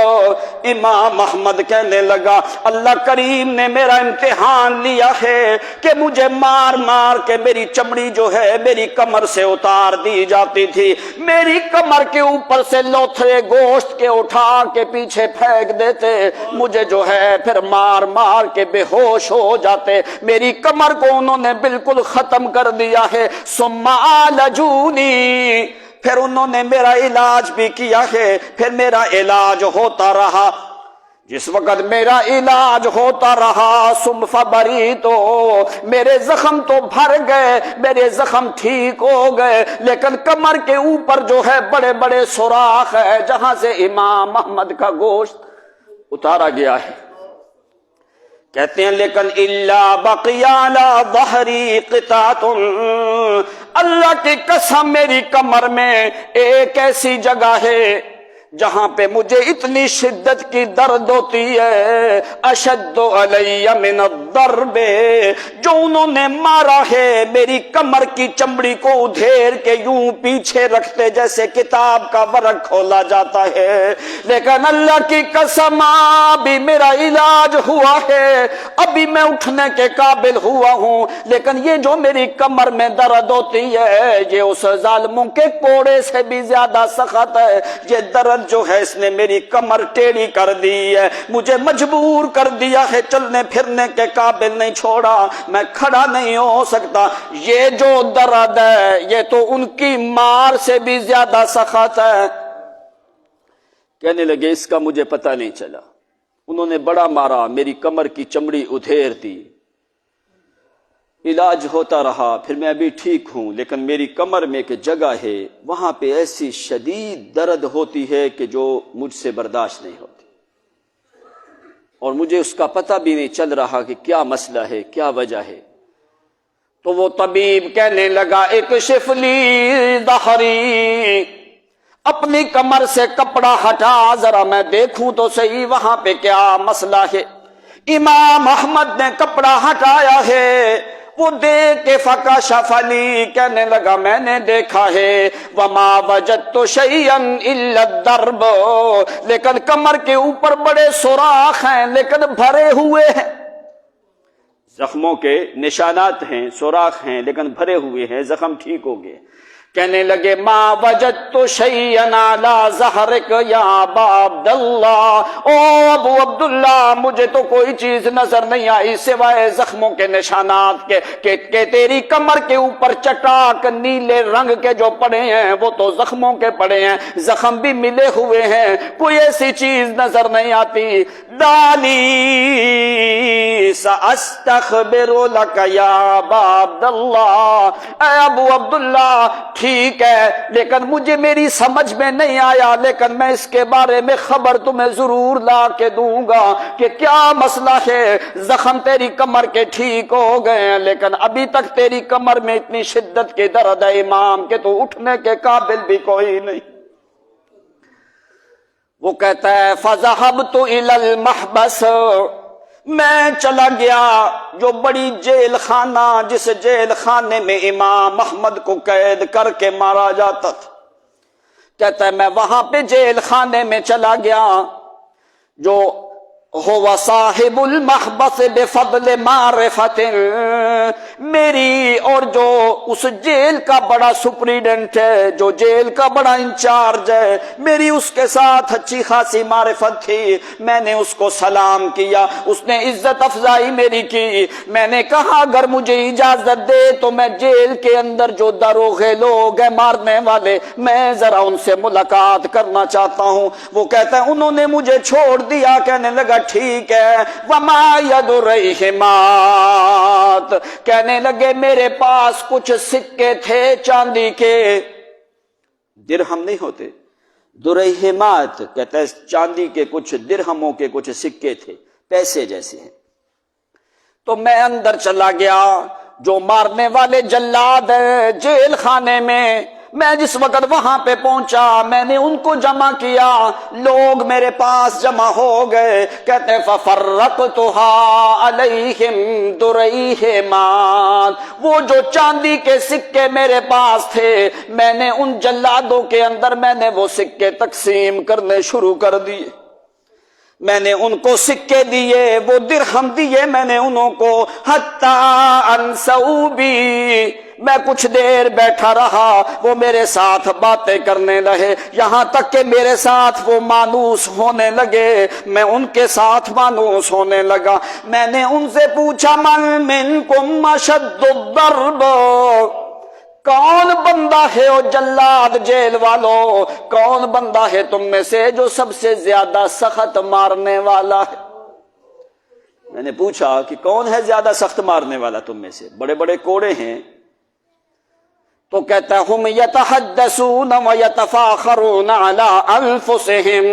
امام احمد کہنے لگا اللہ کریم نے میرا امتحان لیا ہے کہ مجھے مار مار کے میری چمڑی جو ہے میری کمر سے اتار دی جاتی تھی، میری کمر کے اوپر سے لوتھڑے گوشت کے اٹھا کے پیچھے پھینک دیتے، مجھے جو ہے پھر مار مار کے بے ہوش ہو جاتے، میری کمر کو انہوں نے بالکل ختم کر دیا ہے۔ ثم عالجونی، پھر انہوں نے میرا علاج بھی کیا ہے، پھر میرا علاج ہوتا رہا، جس وقت میرا علاج ہوتا رہا ثم فبریت، میرے زخم تو بھر گئے، میرے زخم ٹھیک ہو گئے، لیکن کمر کے اوپر جو ہے بڑے بڑے سوراخ ہے جہاں سے امام احمد کا گوشت اتارا گیا ہے۔ کہتے ہیں لیکن الا بقی علی ظہری قطعۃ، اللہ کی قسم میری کمر میں ایک ایسی جگہ ہے جہاں پہ مجھے اتنی شدت کی درد ہوتی ہے، اشد علی من الضرب، جو انہوں نے مارا ہے میری کمر کی چمڑی کو ادھیر کے یوں پیچھے رکھتے جیسے کتاب کا ورق کھولا جاتا ہے، لیکن اللہ کی قسم ابھی میرا علاج ہوا ہے، ابھی میں اٹھنے کے قابل ہوا ہوں، لیکن یہ جو میری کمر میں درد ہوتی ہے یہ اس ظالموں کے کوڑے سے بھی زیادہ سخت ہے، یہ درد جو ہے اس نے میری کمر ٹیڑھی کر دی ہے، مجھے مجبور کر دیا ہے، چلنے پھرنے کے قابل نہیں چھوڑا، میں کھڑا نہیں ہو سکتا، یہ جو درد ہے یہ تو ان کی مار سے بھی زیادہ سخت ہے۔ کہنے لگے اس کا مجھے پتہ نہیں چلا، انہوں نے بڑا مارا، میری کمر کی چمڑی ادھیر دی، علاج ہوتا رہا، پھر میں ابھی ٹھیک ہوں، لیکن میری کمر میں ایک جگہ ہے وہاں پہ ایسی شدید درد ہوتی ہے کہ جو مجھ سے برداشت نہیں ہوتی، اور مجھے اس کا پتہ بھی نہیں چل رہا کہ کیا مسئلہ ہے، کیا وجہ ہے۔ تو وہ طبیب کہنے لگا اکشف لی ظہری، اپنی کمر سے کپڑا ہٹا ذرا میں دیکھوں تو صحیح وہاں پہ کیا مسئلہ ہے۔ امام احمد نے کپڑا ہٹایا ہے، وہ دیکھ کے فکشف لی، کہنے لگا میں نے دیکھا ہے، وما وجدت شیئا الا الضرب، لیکن کمر کے اوپر بڑے سوراخ ہیں لیکن بھرے ہوئے ہیں، زخموں کے نشانات ہیں، سوراخ ہیں لیکن بھرے ہوئے ہیں، زخم ٹھیک ہو گئے۔ کہنے لگے ما وجدت شیئا علی ظہرک یا ابا عبداللہ، او ابو عبداللہ مجھے تو کوئی چیز نظر نہیں آئی سوائے زخموں کے نشانات کے کہ تیری کمر کے اوپر چٹاک نیلے رنگ کے جو پڑے ہیں وہ تو زخموں کے پڑے ہیں، زخم بھی ملے ہوئے ہیں، کوئی ایسی چیز نظر نہیں آتی۔ دانی ساستخبر لک یا ابا عبداللہ، اے ابو عبداللہ ٹھیک ہے لیکن مجھے میری سمجھ میں نہیں آیا، لیکن میں اس کے بارے میں خبر تمہیں ضرور لا کے دوں گا کہ کیا مسئلہ ہے۔ زخم تیری کمر کے ٹھیک ہو گئے ہیں لیکن ابھی تک تیری کمر میں اتنی شدت کے درد ہے امام کہ تو اٹھنے کے قابل بھی کوئی نہیں۔ وہ کہتا ہے فذهبت الى المحبس، میں چلا گیا جو بڑی جیل خانہ، جس جیل خانے میں امام احمد کو قید کر کے مارا جاتا تھا، کہتا ہے میں وہاں پہ جیل خانے میں چلا گیا، جو ہوا صاحب المحبس بفضل معرفت، میری اور جو اس جیل کا بڑا سپریڈنٹ ہے، جو جیل کا بڑا انچارج ہے، میری اس کے ساتھ اچھی خاصی معرفت تھی، میں نے اس کو سلام کیا، اس نے عزت افزائی میری کی، میں نے کہا اگر مجھے اجازت دے تو میں جیل کے اندر جو داروغے لوگ ہیں مارنے والے، میں ذرا ان سے ملاقات کرنا چاہتا ہوں۔ وہ کہتا ہے انہوں نے مجھے چھوڑ دیا، کہنے لگا ٹھیک ہے، وما ید الرحمات، کہنے لگے میرے پاس کچھ سکے تھے چاندی کے، درہم نہیں ہوتے، درہمات کہتا ہے چاندی کے کچھ درہموں کے کچھ سکے تھے، پیسے جیسے ہیں۔ تو میں اندر چلا گیا، جو مارنے والے جلاد ہیں جیل خانے میں جس وقت وہاں پہ پہنچا میں نے ان کو جمع کیا، لوگ میرے پاس جمع ہو گئے، کہتے ففرقتها علیہم درہمات، وہ جو چاندی کے سکے میرے پاس تھے میں نے ان جلادوں کے اندر میں نے وہ سکے تقسیم کرنے شروع کر دیے، میں نے ان کو سکے دیے، وہ درہم دیے میں نے انہوں کو، حتی انسو بھی، میں کچھ دیر بیٹھا رہا، وہ میرے ساتھ باتیں کرنے لگے، یہاں تک کہ میرے ساتھ وہ مانوس ہونے لگے، میں ان کے ساتھ مانوس ہونے لگا۔ میں نے ان سے پوچھا من منکم اشد الضرب، کون بندہ ہے او جلاد جیل والو، کون بندہ ہے تم میں سے جو سب سے زیادہ سخت مارنے والا ہے؟ میں نے پوچھا کہ کون ہے زیادہ سخت مارنے والا تم میں سے، بڑے بڑے کوڑے ہیں۔ تو کہتا ہے ہم یتحدثون ویتفاخرون علی انفسہم،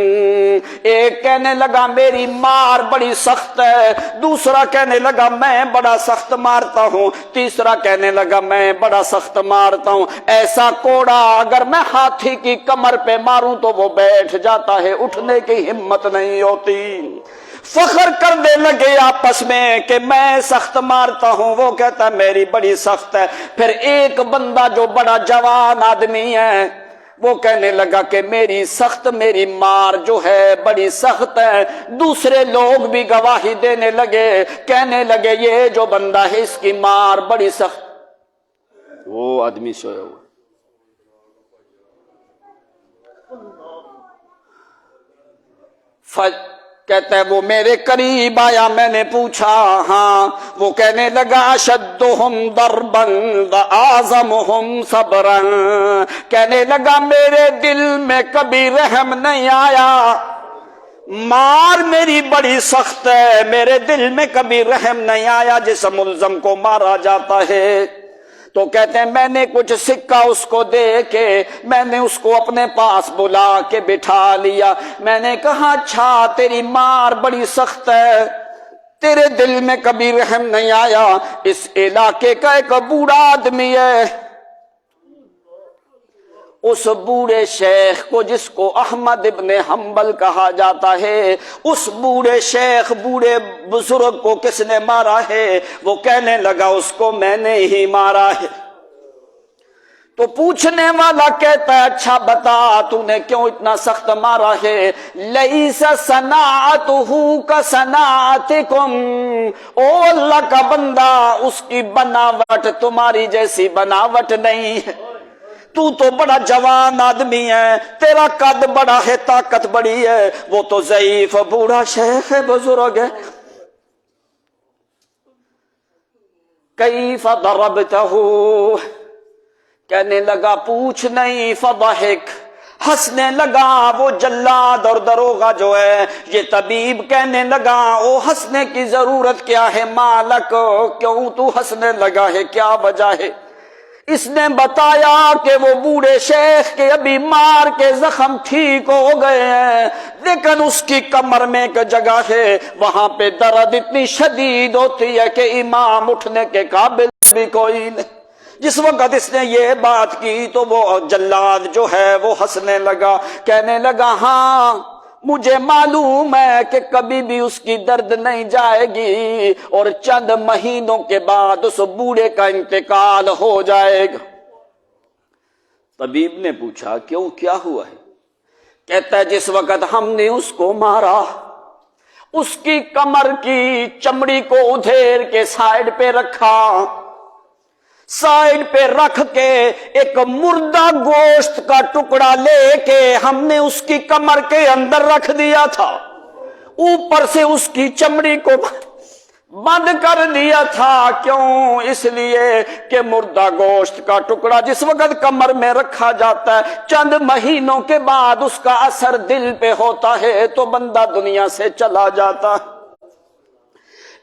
ایک کہنے لگا میری مار بڑی سخت ہے، دوسرا کہنے لگا میں بڑا سخت مارتا ہوں، تیسرا کہنے لگا میں بڑا سخت مارتا ہوں، ایسا کوڑا اگر میں ہاتھی کی کمر پہ ماروں تو وہ بیٹھ جاتا ہے، اٹھنے کی ہمت نہیں ہوتی۔ فخر کرنے لگے آپس میں کہ میں سخت مارتا ہوں، وہ کہتا میری بڑی سخت ہے۔ پھر ایک بندہ جو بڑا جوان آدمی ہے وہ کہنے لگا کہ میری مار جو ہے بڑی سخت ہے، دوسرے لوگ بھی گواہی دینے لگے، کہنے لگے یہ جو بندہ ہے اس کی مار بڑی سخت۔ وہ آدمی سویا ہوا، کہتا ہے وہ میرے قریب آیا، میں نے پوچھا ہاں، وہ کہنے لگا اشدہم ضربا واعظمہم صبرا، کہنے لگا میرے دل میں کبھی رحم نہیں آیا، مار میری بڑی سخت ہے، میرے دل میں کبھی رحم نہیں آیا جس ملزم کو مارا جاتا ہے۔ تو کہتے ہیں میں نے کچھ سکہ اس کو دے کے میں نے اس کو اپنے پاس بلا کے بٹھا لیا، میں نے کہا اچھا تیری مار بڑی سخت ہے، تیرے دل میں کبھی رحم نہیں آیا؟ اس علاقے کا ایک بوڑھا آدمی ہے، اس بوڑھے شیخ کو جس کو احمد ابن حنبل کہا جاتا ہے، اس بوڑھے شیخ بوڑھے بزرگ کو کس نے مارا ہے؟ وہ کہنے لگا اس کو میں نے ہی مارا ہے۔ تو پوچھنے والا کہتا ہے اچھا بتا تو نے کیوں اتنا سخت مارا ہے؟ لیس صناعتہ کصناعتکم، او اللہ کا بندہ اس کی بناوٹ تمہاری جیسی بناوٹ نہیں ہے، تو بڑا جوان آدمی ہے، تیرا قد بڑا ہے، طاقت بڑی ہے، وہ تو ضعیف بوڑھا شیخ ہے، بزرگ ہے۔ کیف ضربتہ، کہنے لگا پوچھ نہیں، فضحک، ہنسنے لگا وہ جلاد اور دروغہ جو ہے، یہ طبیب کہنے لگا او ہنسنے کی ضرورت کیا ہے، مالک کیوں تو ہنسنے لگا ہے، کیا وجہ ہے؟ اس نے بتایا کہ وہ بوڑھے شیخ کے ابھی مار کے زخم ٹھیک ہو گئے ہیں، لیکن اس کی کمر میں ایک جگہ ہے، وہاں پہ درد اتنی شدید ہوتی ہے کہ امام اٹھنے کے قابل بھی کوئی نہیں۔ جس وقت اس نے یہ بات کی تو وہ جلاد جو ہے وہ ہنسنے لگا، کہنے لگا ہاں مجھے معلوم ہے کہ کبھی بھی اس کی درد نہیں جائے گی اور چند مہینوں کے بعد اس بوڑھے کا انتقال ہو جائے گا۔ طبیب نے پوچھا کیوں، کیا ہوا ہے؟ کہتا ہے جس وقت ہم نے اس کو مارا، اس کی کمر کی چمڑی کو ادھیر کے سائیڈ پہ رکھا، سائیڈ پہ رکھ کے ایک مردہ گوشت کا ٹکڑا لے کے ہم نے اس کی کمر کے اندر رکھ دیا تھا، اوپر سے اس کی چمڑی کو بند کر دیا تھا۔ کیوں؟ اس لیے کہ مردہ گوشت کا ٹکڑا جس وقت کمر میں رکھا جاتا ہے چند مہینوں کے بعد اس کا اثر دل پہ ہوتا ہے تو بندہ دنیا سے چلا جاتا ہے۔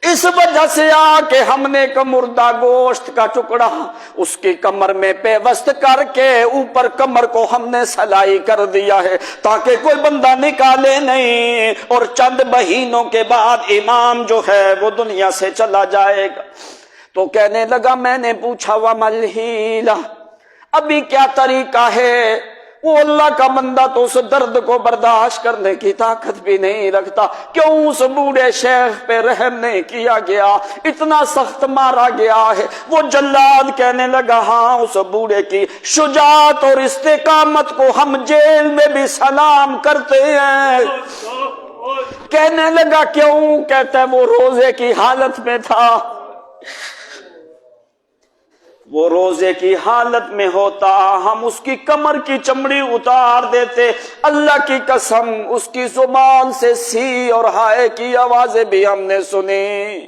اس وجہ سے آ کے ہم نے ایک مردہ گوشت کا ٹکڑا اس کی کمر میں پیوست کر کے اوپر کمر کو ہم نے سلائی کر دیا ہے تاکہ کوئی بندہ نکالے نہیں، اور چند مہینوں کے بعد امام جو ہے وہ دنیا سے چلا جائے گا۔ تو کہنے لگا میں نے پوچھا وَمَا الْحِیلَةُ، ابھی کیا طریقہ ہے؟ وہ اللہ کا بندہ تو اس درد کو برداشت کرنے کی طاقت بھی نہیں رکھتا، کیوں اس بوڑھے شیخ پہ رحم نہیں کیا گیا؟ اتنا سخت مارا گیا ہے۔ وہ جلاد کہنے لگا ہاں اس بوڑھے کی شجاعت اور استقامت کو ہم جیل میں بھی سلام کرتے ہیں۔ کہنے لگا کیوں؟ کہتا ہے وہ روزے کی حالت میں تھا، وہ روزے کی حالت میں ہوتا، ہم اس کی کمر کی چمڑی اتار دیتے، اللہ کی قسم اس کی زبان سے سی اور ہائے کی آوازیں بھی ہم نے سنی۔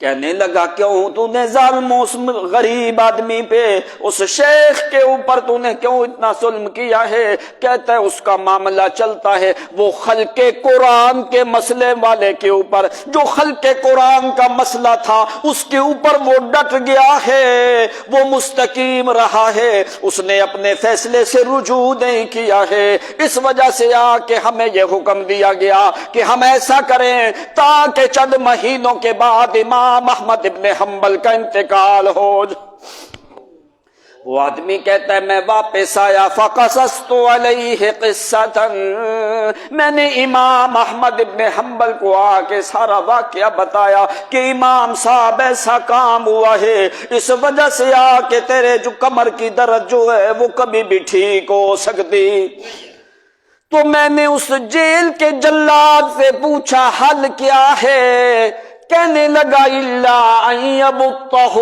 کہنے لگا کیوں تو نے ظالم اس غریب آدمی پہ، اس شیخ کے اوپر تو نے کیوں اتنا ظلم کیا ہے؟ کہتا ہے اس کا معاملہ چلتا ہے وہ خلق قرآن کے مسئلے والے کے اوپر، جو خلق قرآن کا مسئلہ تھا اس کے اوپر وہ ڈٹ گیا ہے، وہ مستقیم رہا ہے، اس نے اپنے فیصلے سے رجوع نہیں کیا ہے، اس وجہ سے آ کے ہمیں یہ حکم دیا گیا کہ ہم ایسا کریں تاکہ چند مہینوں کے بعد امام احمد ابن حنبل کا انتقال ہو جائے۔ وہ آدمی کہتا ہے میں واپس آیا فقصصت علیہ قصۃ، میں نے امام احمد ابن حنبل کو آ کے سارا واقعہ بتایا کہ امام صاحب ایسا کام ہوا ہے، اس وجہ سے آ کے تیرے جو کمر کی درد جو ہے وہ کبھی بھی ٹھیک ہو سکتی۔ تو میں نے اس جیل کے جلاد سے پوچھا حل کیا ہے؟ کہنے لگا الا ان یبطہ،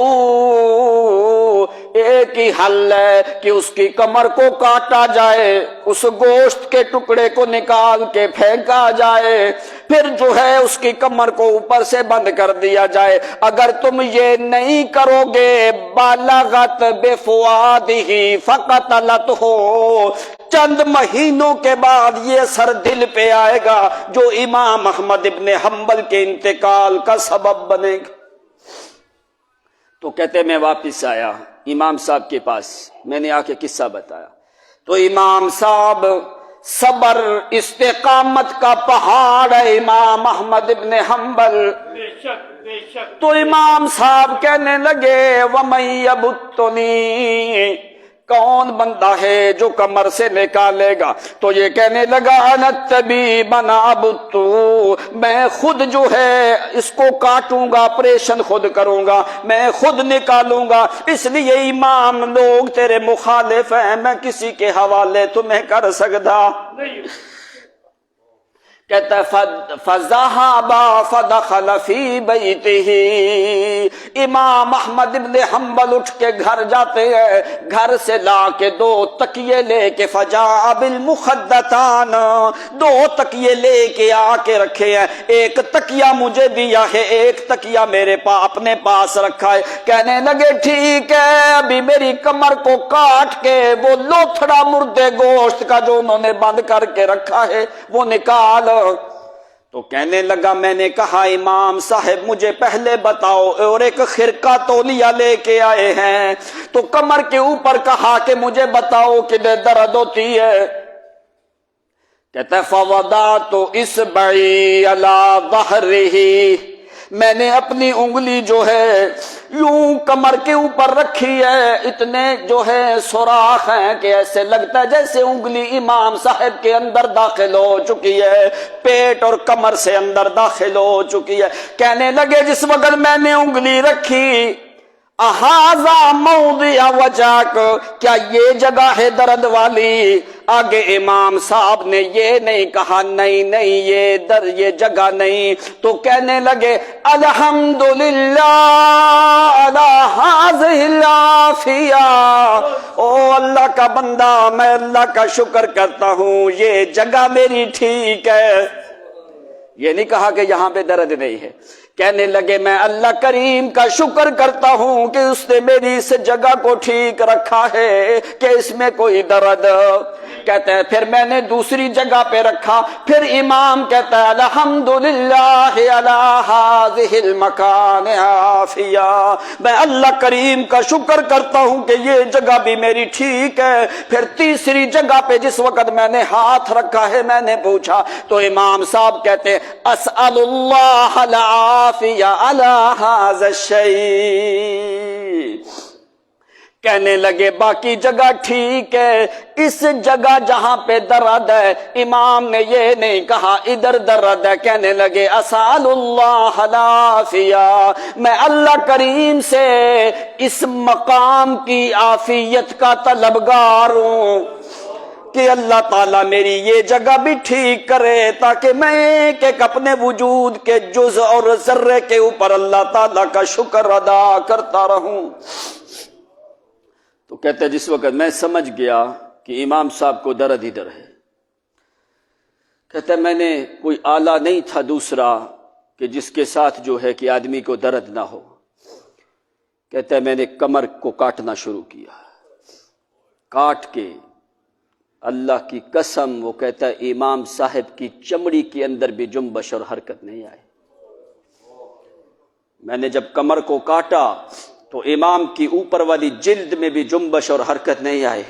ایک ہی حل ہے کہ اس کی کمر کو کاٹا جائے، اس گوشت کے ٹکڑے کو نکال کے پھینکا جائے، پھر جو ہے اس کی کمر کو اوپر سے بند کر دیا جائے۔ اگر تم یہ نہیں کرو گے بالغت بفؤادہ فقتلتہ، چند مہینوں کے بعد یہ اثر دل پہ آئے گا جو امام احمد ابن حنبل کے انتقال کا سبب بنے گا۔ تو کہتے میں واپس آیا امام صاحب کے پاس، میں نے آ کے قصہ بتایا تو امام صاحب صبر استقامت کا پہاڑ ہے امام احمد ابن حنبل۔ بے شک بے شک۔ تو امام صاحب کہنے لگے وَمَن يَبُتُّنِي، کون بندہ ہے جو کمر سے نکالے گا؟ تو یہ کہنے لگا انا الطبیب انا ابتو، میں خود جو ہے اس کو کاٹوں گا، آپریشن خود کروں گا، میں خود نکالوں گا، اس لیے امام لوگ تیرے مخالف ہیں، میں کسی کے حوالے تمہیں کر سکتا نہیں۔ کہتا ہے فَذَهَبَ فَدَخَلَ فِي بَيْتِهِ، امام احمد ابن حنبل اٹھ کے گھر جاتے ہیں، گھر سے لا کے 2 تکیے لے کے فَجَاءَ بِالْمُخَدَّتَانِ، 2 تکیے لے کے آ کے رکھے ہیں، ایک تکیہ مجھے دیا ہے، ایک تکیہ میرے اپنے پاس رکھا ہے۔ کہنے لگے ٹھیک ہے، ابھی میری کمر کو کاٹ کے وہ لوتھڑا مردے گوشت کا جو انہوں نے بند کر کے رکھا ہے وہ نکال۔ تو کہنے لگا میں نے کہا امام صاحب مجھے پہلے بتاؤ، اور ایک خرقہ تولیہ لے کے آئے ہیں، تو کمر کے اوپر کہا کہ مجھے بتاؤ کدھر درد ہوتی ہے؟ کہتا ہے فوضعت اصبعی علی ظہرہ، میں نے اپنی انگلی جو ہے یوں کمر کے اوپر رکھی ہے، اتنے جو ہے سوراخ ہیں کہ ایسے لگتا ہے جیسے انگلی امام صاحب کے اندر داخل ہو چکی ہے، پیٹ اور کمر سے اندر داخل ہو چکی ہے۔ کہنے لگے جس وقت میں نے انگلی رکھی احاذا موضع وجاک، کیا یہ جگہ ہے درد والی؟ آگے امام صاحب نے یہ نہیں کہا نہیں یہ جگہ نہیں، تو کہنے لگے الحمدللہ علی ہذہ العافیہ، او اللہ کا بندہ میں اللہ کا شکر کرتا ہوں یہ جگہ میری ٹھیک ہے۔ یہ نہیں کہا کہ یہاں پہ درد نہیں ہے، کہنے لگے میں اللہ کریم کا شکر کرتا ہوں کہ اس نے میری اس جگہ کو ٹھیک رکھا ہے کہ اس میں کوئی درد۔ کہتے ہیں پھر میں نے دوسری جگہ پہ رکھا، پھر امام کہتا ہے الحمدللہ علی ہذہ المکان عافیہ، میں اللہ کریم کا شکر کرتا ہوں کہ یہ جگہ بھی میری ٹھیک ہے۔ پھر تیسری جگہ پہ جس وقت میں نے ہاتھ رکھا ہے میں نے پوچھا، تو امام صاحب کہتے ہیں اسأل اللہ العافیہ علی ھذا الشیء، کہنے لگے باقی جگہ ٹھیک ہے، اس جگہ جہاں پہ درد ہے امام نے یہ نہیں کہا ادھر درد ہے، کہنے لگے اسأل اللہ العافیہ، میں اللہ کریم سے اس مقام کی عافیت کا طلبگار ہوں کہ اللہ تعالیٰ میری یہ جگہ بھی ٹھیک کرے، تاکہ میں ایک اپنے وجود کے جز اور ذرے کے اوپر اللہ تعالیٰ کا شکر ادا کرتا رہوں۔ تو کہتے ہیں جس وقت میں سمجھ گیا کہ امام صاحب کو درد ہی درد ہے، کہتے ہیں میں نے کوئی آلہ نہیں تھا دوسرا کہ جس کے ساتھ جو ہے کہ آدمی کو درد نہ ہو، کہتے ہیں میں نے کمر کو کاٹنا شروع کیا، کاٹ کے اللہ کی قسم وہ کہتا ہے امام صاحب کی چمڑی کے اندر بھی جنبش اور حرکت نہیں آئی۔ میں نے جب کمر کو کاٹا تو امام کی اوپر والی جلد میں بھی جنبش اور حرکت نہیں آئی۔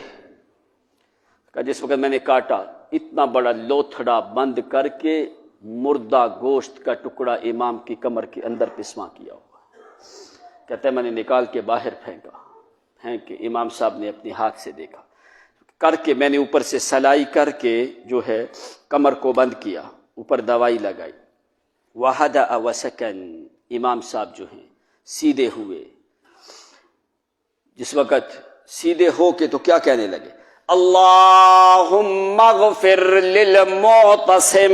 جس وقت میں نے کاٹا اتنا بڑا لوتھڑا بند کر کے مردہ گوشت کا ٹکڑا امام کی کمر کے اندر پسما کیا ہوا، کہتے ہیں میں نے نکال کے باہر پھینک کے امام صاحب نے اپنے ہاتھ سے دیکھا کر کے، میں نے اوپر سے سلائی کر کے جو ہے کمر کو بند کیا، اوپر دوائی لگائی، وَهَدَأَ وَسَكَنَ، امام صاحب جو ہیں سیدھے ہوئے۔ جس وقت سیدھے ہو کے تو کیا کہنے لگے اللہم اغفر للمعتصم،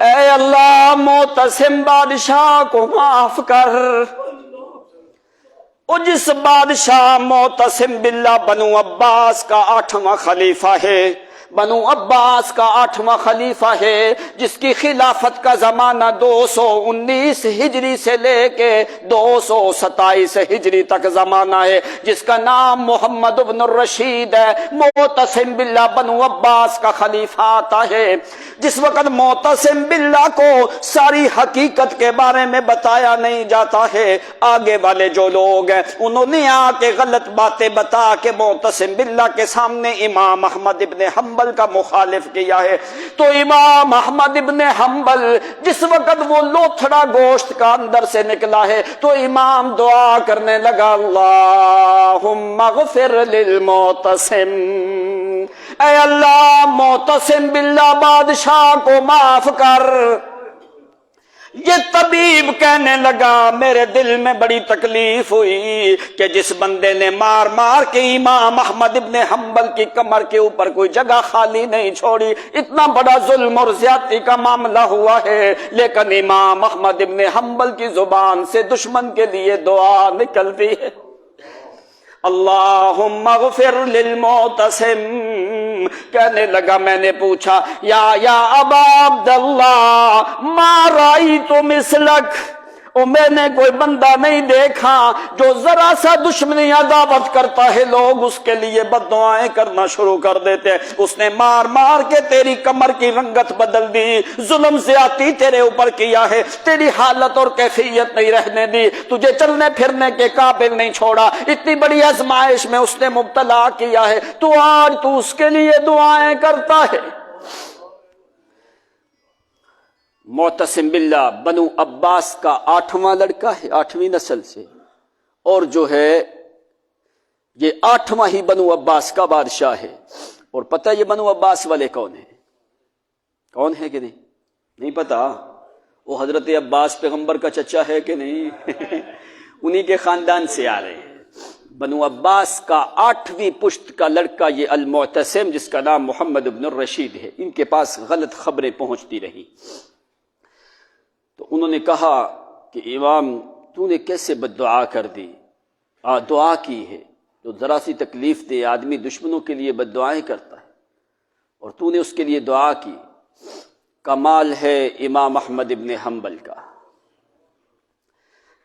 اے اللہ معتصم بادشاہ کو معاف کر۔ اور جس بادشاہ معتصم باللہ بنو عباس کا 8واں خلیفہ ہے، بنو عباس کا 8واں خلیفہ ہے، جس کی خلافت کا زمانہ 219 ہجری سے لے کے 227 ہجری تک زمانہ ہے، جس کا نام محمد بن الرشید ہے، معتصم باللہ بنو عباس کا خلیفہ آتا ہے۔ جس وقت معتصم باللہ کو ساری حقیقت کے بارے میں بتایا نہیں جاتا ہے، آگے والے جو لوگ ہیں انہوں نے آ کے غلط باتیں بتا کے معتصم باللہ کے سامنے امام احمد ابن حنبل حنبل کا مخالف کیا ہے۔ تو امام احمد ابن حنبل جس وقت وہ لوتھڑا گوشت کا اندر سے نکلا ہے تو امام دعا کرنے لگا، اللہم اغفر للمعتصم، اے اللہ معتصم باللہ بادشاہ کو معاف کر۔ یہ طبیب کہنے لگا میرے دل میں بڑی تکلیف ہوئی کہ جس بندے نے مار مار کے امام احمد ابن حنبل کی کمر کے اوپر کوئی جگہ خالی نہیں چھوڑی، اتنا بڑا ظلم اور زیادتی کا معاملہ ہوا ہے، لیکن امام احمد ابن حنبل کی زبان سے دشمن کے لیے دعا نکلتی ہے، اللہم اغفر للمعتصم۔ کہنے لگا میں نے پوچھا یا ابا عبداللہ ما رأیت مثلک، میں نے کوئی بندہ نہیں دیکھا جو ذرا سا دشمنی عداوت کرتا ہے لوگ اس کے لیے بد دعائیں کرنا شروع کر دیتے ہیں۔ اس نے مار مار کے تیری کمر کی رنگت بدل دی، ظلم زیادتی تیرے اوپر کیا ہے، تیری حالت اور کیفیت نہیں رہنے دی، تجھے چلنے پھرنے کے قابل نہیں چھوڑا، اتنی بڑی آزمائش میں اس نے مبتلا کیا ہے، تو آج تو اس کے لیے دعائیں کرتا ہے۔ معتصم باللہ بنو عباس کا 8واں لڑکا ہے، 8ویں نسل سے، اور جو ہے یہ 8واں ہی بنو عباس کا بادشاہ ہے۔ اور پتہ یہ بنو عباس والے کون ہیں؟ کون ہے کہ نہیں پتا؟ وہ حضرت عباس پیغمبر کا چچا ہے کہ نہیں؟ انہی کے خاندان سے آ رہے ہیں۔ بنو عباس کا 8ویں پشت کا لڑکا یہ المعتصم، جس کا نام محمد بن الرشید ہے، ان کے پاس غلط خبریں پہنچتی رہی، تو انہوں نے کہا کہ امام تو نے کیسے بد دعا کر دی؟ دعا کی ہے تو ذرا سی تکلیف دے آدمی دشمنوں کے لیے بد دعائیں کرتا ہے، اور تو نے اس کے لیے دعا کی۔ کمال ہے امام احمد ابن حنبل کا،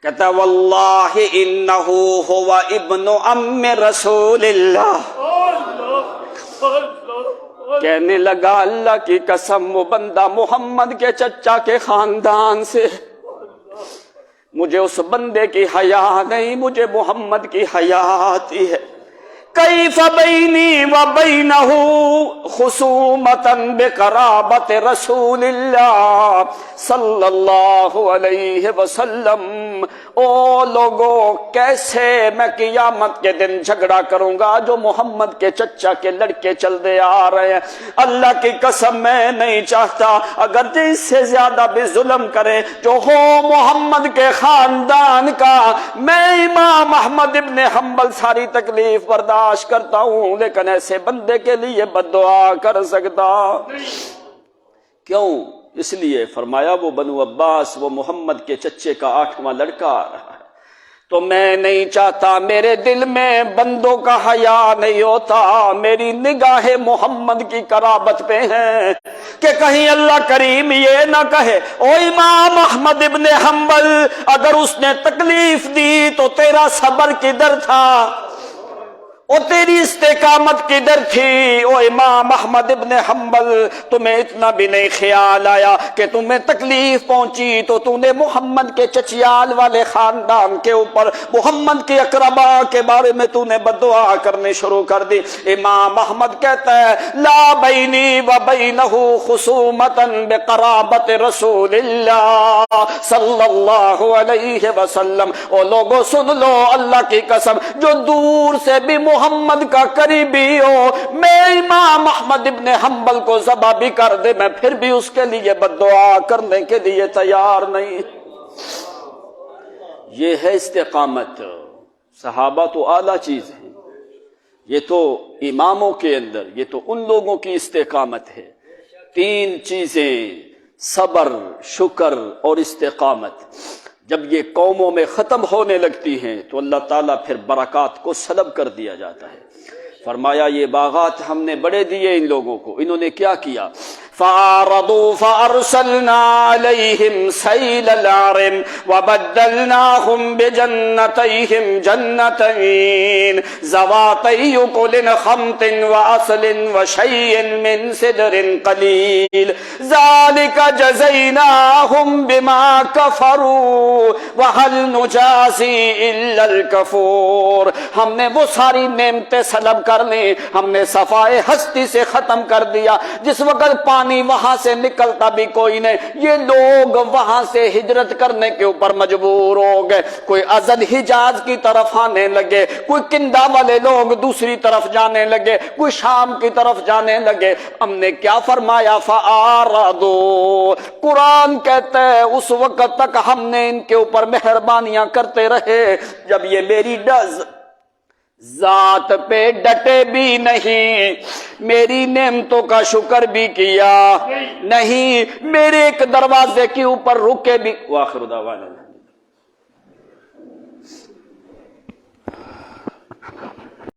کہتا واللہ انہو ہوا ابن ام رسول اللہ، کہنے لگا اللہ کی قسم وہ بندہ محمد کے چچا کے خاندان سے، مجھے اس بندے کی حیا نہیں، مجھے محمد کی حیا آتی ہے۔ کیف بینی و بینہ خصومتا بقرابت رسول اللہ صلی اللہ علیہ وسلم، او لوگو کیسے میں قیامت کے دن جھگڑا کروں گا جو محمد کے چچا کے لڑکے چل دے آ رہے ہیں۔ اللہ کی قسم میں نہیں چاہتا اگر اس سے زیادہ بھی ظلم کرے جو ہو محمد کے خاندان کا، میں امام احمد ابن حنبل ساری تکلیف برداشت کرتا ہوں، لیکن ایسے بندے کے لیے بد دعا کر سکتا کیوں؟ اس لیے فرمایا وہ بنو عباس وہ محمد کے چچے کا 8واں لڑکا آ رہا ہے، تو میں نہیں چاہتا، میرے دل میں بندوں کا حیا نہیں ہوتا، میری نگاہ محمد کی قرابت پہ ہے کہ کہیں اللہ کریم یہ نہ کہے او امام احمد ابن حنبل اگر اس نے تکلیف دی تو تیرا صبر کدھر تھا، اور تیری استقامت کدھر تھی؟ او امام احمد ابن حنبل تمہیں اتنا بھی نہیں خیال آیا کہ تمہیں تکلیف پہنچی تو تو نے محمد کے چچیال والے خاندان کے اوپر محمد کے اقربا کے بارے میں تو نے بد دعا کرنے شروع کر دی۔ امام احمد کہتا ہے لا بینی و بینہ خصومتا بقرابت رسول اللہ صلی اللہ علیہ وسلم، او لوگوں سن لو اللہ کی قسم جو دور سے بھی محمد کا قریبی ہو، میں امام احمد ابن حنبل کو ذبح بھی کر دے میں پھر بھی اس کے لیے بد دعا کرنے کے لیے تیار نہیں۔ یہ ہے استقامت۔ صحابہ تو اعلیٰ چیز ہے، یہ تو اماموں کے اندر، یہ تو ان لوگوں کی استقامت ہے۔ 3 چیزیں، صبر، شکر اور استقامت، جب یہ قوموں میں ختم ہونے لگتی ہیں تو اللہ تعالیٰ پھر برکات کو سلب کر دیا جاتا ہے۔ فرمایا یہ باغات ہم نے بڑے دیے ان لوگوں کو، انہوں نے کیا کیا؟ فأعرضوا فأرسلنا عليهم سيل العرم وبدلناهم بجنتيهم جنتين ذواتي أكل خمط وعسل وشيء من سدر قليل ذلك جزيناهم بما كفروا وهل نجازي إلا الكفور. ہم نے وہ ساری نعمتیں سلب کر لی, ہم نے صفائے ہستی سے ختم کر دیا. جس وقت پانی وہاں سے نکلتا بھی کوئی نہیں, یہ لوگ وہاں سے ہجرت کرنے کے اوپر مجبور ہو گئے. کوئی ازد حجاز کی طرف آنے لگے, کوئی کندا والے لوگ دوسری طرف جانے لگے, کوئی شام کی طرف جانے لگے. ہم نے کیا فرمایا؟ فَآرَضُوا. قرآن کہتا ہے اس وقت تک ہم نے ان کے اوپر مہربانیاں کرتے رہے جب یہ میری ذات پہ ڈٹے بھی نہیں, میری نعمتوں کا شکر بھی کیا نہیں, میرے ایک دروازے کے اوپر رکے بھی. وآخر دعوانا